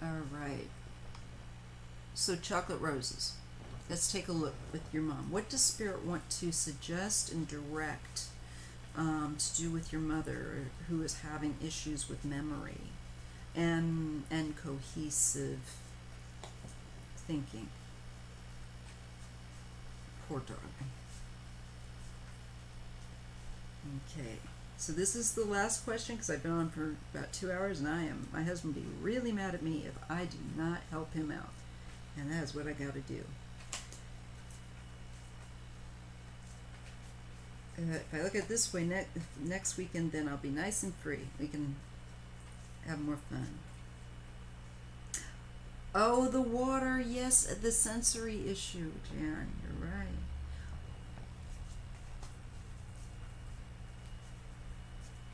All right. So chocolate roses. Let's take a look with your mom. What does Spirit want to suggest and direct to do with your mother, who is having issues with memory and cohesive thinking? Poor darling. Okay. So this is the last question because I've been on for about 2 hours, and my husband will be really mad at me if I do not help him out. And that is what I got to do. If I look at it this way, next weekend, then I'll be nice and free. We can have more fun. Oh, the water, yes, the sensory issue, Jan, you're right.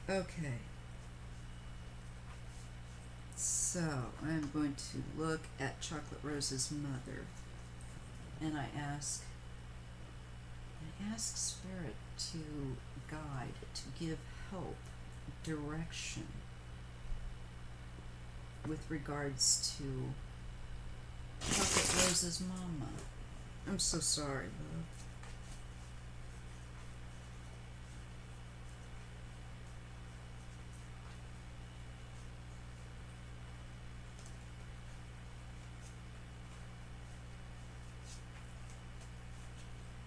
Okay. So I'm going to look at Chocolate Rose's mother, and I ask Spirit to guide, to give help, direction with regards to Chocolate Rose's mama. I'm so sorry, love.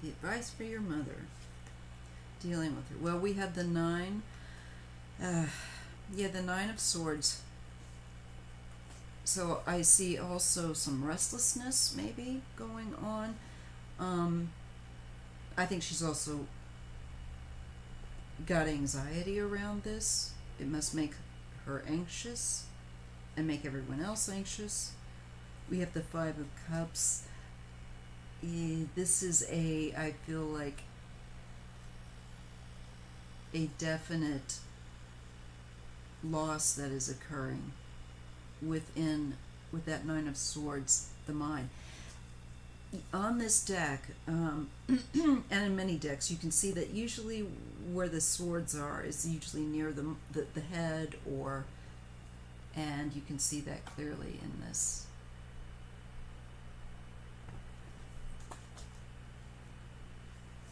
The advice for your mother. Dealing with her. Well, we have the nine. The Nine of Swords. So I see also some restlessness maybe going on. I think she's also got anxiety around this. It must make her anxious and make everyone else anxious. We have the Five of Cups. This is I feel like, a definite loss that is occurring with that Nine of Swords, the mind. On this deck, and in many decks, you can see that usually where the swords are is usually near the head, and you can see that clearly in this.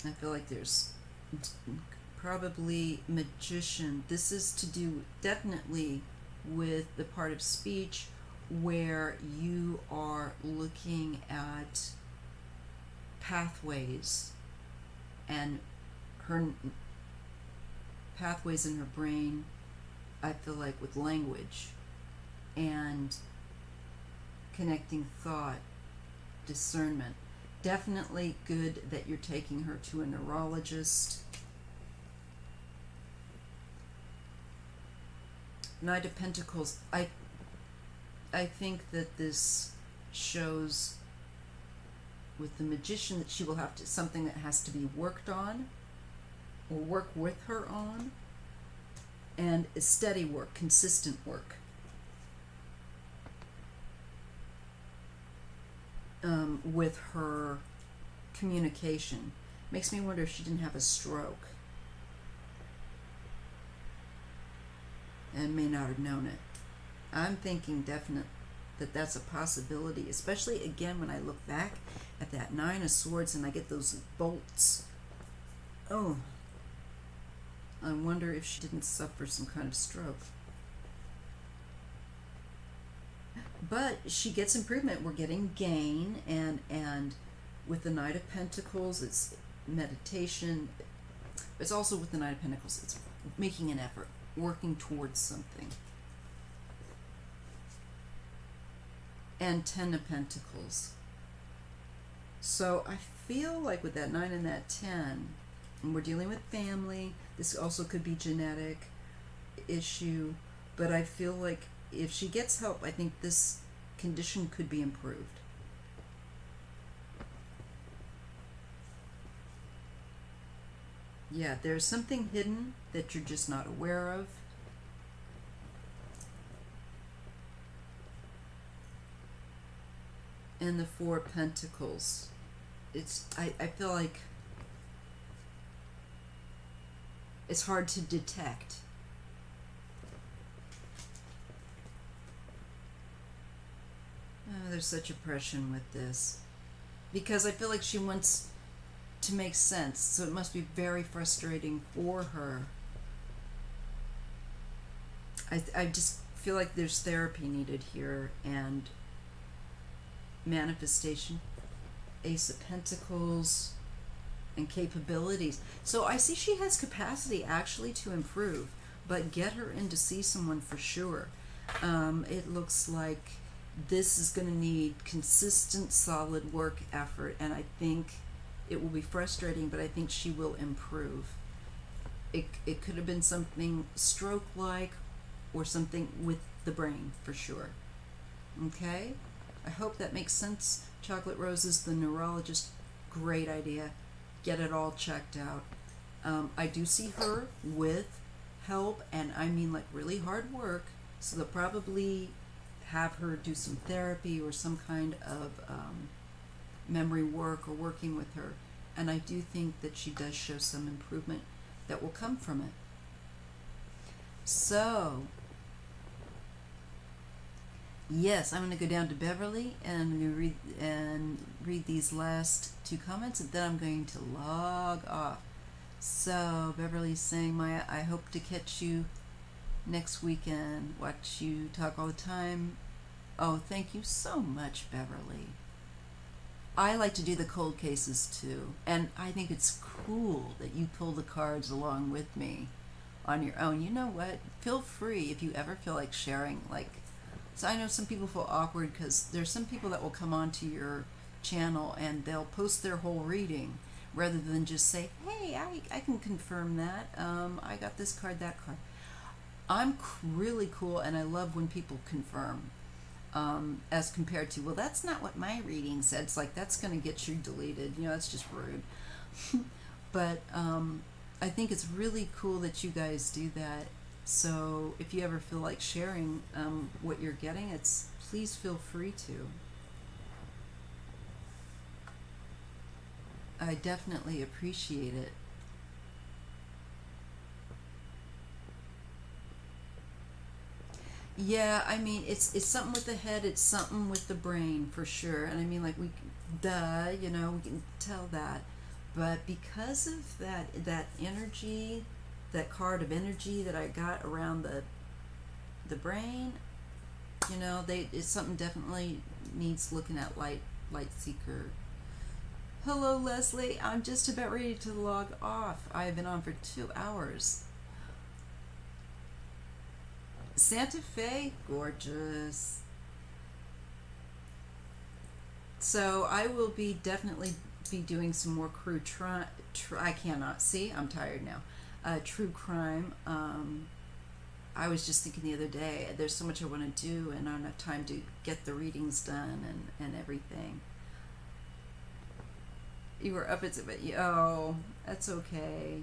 I feel like there's probably Magician. This is to do definitely with the part of speech where you are looking at pathways and her pathways in her brain. I feel like with language and connecting thought, discernment. Definitely good that you're taking her to a neurologist. Knight of Pentacles. I think that this shows with the Magician that she will have to, something that has to be worked on or work with her on, and steady work, consistent work. With her communication. Makes me wonder if she didn't have a stroke and may not have known it. I'm thinking definite that that's a possibility, especially again when I look back at that Nine of Swords and I get those bolts. Oh, I wonder if she didn't suffer some kind of stroke. But she gets improvement. We're getting gain, and with the Knight of Pentacles, it's meditation. It's also with the Knight of Pentacles, it's making an effort, working towards something. And Ten of Pentacles. So I feel like with that 9 and that 10, and we're dealing with family, this also could be genetic issue, but I feel like if she gets help, I think this condition could be improved. Yeah, there's something hidden that you're just not aware of. And the Four of Pentacles. I feel like it's hard to detect. Oh, there's such oppression with this. Because I feel like she wants to make sense, so it must be very frustrating for her. I just feel like there's therapy needed here, and manifestation, Ace of Pentacles, and capabilities. So I see she has capacity actually to improve, but get her in to see someone for sure. It looks like this is going to need consistent, solid work effort, and I think it will be frustrating, but I think she will improve. It could have been something stroke-like or something with the brain for sure. Okay? I hope that makes sense. Chocolate Roses, the neurologist, great idea. Get it all checked out. I do see her with help, and I mean like really hard work, so they'll probably have her do some therapy or some kind of memory work or working with her. And I do think that she does show some improvement that will come from it. So, yes, I'm going to go down to Beverly and I'm going to read these last two comments, and then I'm going to log off. So, Beverly's saying, Maya, I hope to catch you next weekend. Watch you talk all the time. Oh, thank you so much, Beverly. I like to do the cold cases too, and I think it's cool that you pull the cards along with me on your own. You know what? Feel free if you ever feel like sharing. So I know some people feel awkward because there's some people that will come onto your channel and they'll post their whole reading rather than just say, hey, I can confirm that. I got this card, that card. I'm really cool, and I love when people confirm. As compared to, well, that's not what my reading said. It's like, that's going to get you deleted. That's just rude. But I think it's really cool that you guys do that. So if you ever feel like sharing what you're getting, please feel free to. I definitely appreciate it. Yeah, I mean, it's something with the head, it's something with the brain for sure. And I mean, we can tell that. But because of that energy, that card of energy that I got around the brain, it's something definitely needs looking at. Light seeker. Hello, Leslie. I'm just about ready to log off. I've been on for 2 hours. Santa Fe, gorgeous. So I will definitely be doing some more I cannot see. I'm tired now. True crime. I was just thinking the other day, there's so much I want to do, and I don't have time to get the readings done and everything. You were up at it. Oh, that's okay.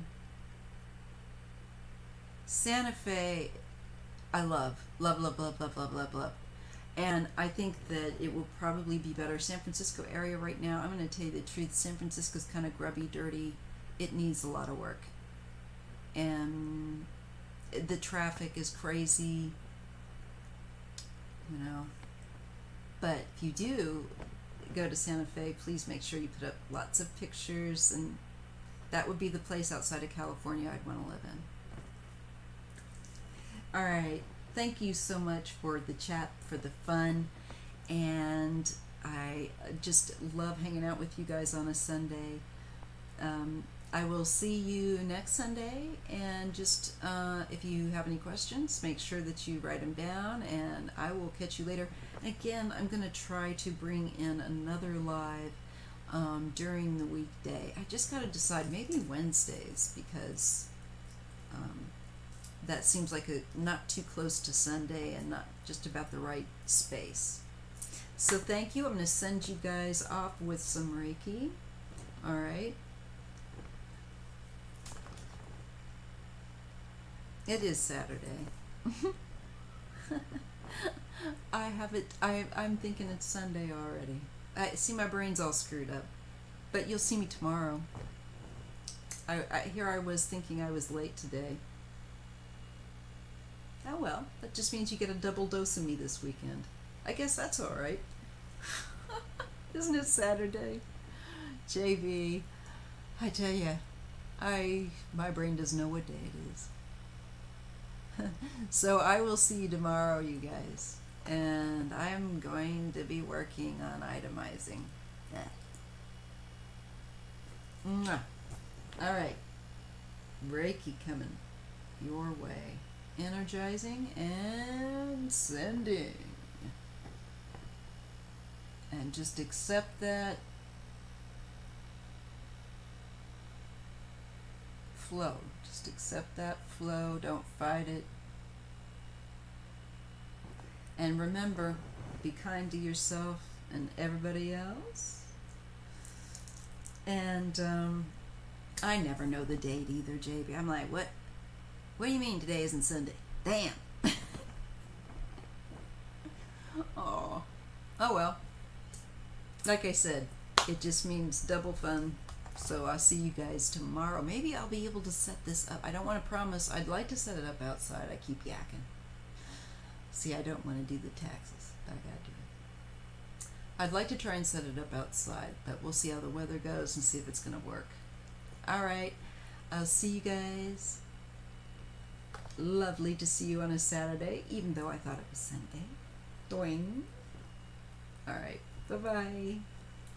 Santa Fe. I love. And I think that it will probably be better. San Francisco area right now, I'm going to tell you the truth, San Francisco's kind of grubby, dirty. It needs a lot of work. And the traffic is crazy, But if you do go to Santa Fe, please make sure you put up lots of pictures, and that would be the place outside of California I'd want to live in. All right, thank you so much for the chat, for the fun, and I just love hanging out with you guys on a Sunday. I will see you next Sunday, and just if you have any questions, make sure that you write them down, and I will catch you later. Again, I'm going to try to bring in another live during the weekday. I just got to decide, maybe Wednesdays, because that seems like not too close to Sunday and not just about the right space. So thank you. I'm going to send you guys off with some Reiki. All right. It is Saturday. I have it. I'm thinking it's Sunday already. I see my brain's all screwed up. But you'll see me tomorrow. Here I was thinking I was late today. Oh well, that just means you get a double dose of me this weekend. I guess that's all right. Isn't it Saturday? JV, I tell you, my brain doesn't know what day it is. So I will see you tomorrow, you guys. And I'm going to be working on itemizing. Mwah. All right. Reiki coming your way. Energizing and sending. And just accept that flow. Just accept that flow. Don't fight it. And remember, be kind to yourself and everybody else. And I never know the date either, JB. I'm like, what? What do you mean today isn't Sunday? Damn. Oh well. Like I said, it just means double fun. So I'll see you guys tomorrow. Maybe I'll be able to set this up. I don't want to promise. I'd like to set it up outside. I keep yakking. See, I don't want to do the taxes. I gotta do it. I'd like to try and set it up outside, but we'll see how the weather goes and see if it's going to work. All right. I'll see you guys. Lovely to see you on a Saturday, even though I thought it was Sunday. Doing. All right. Bye-bye.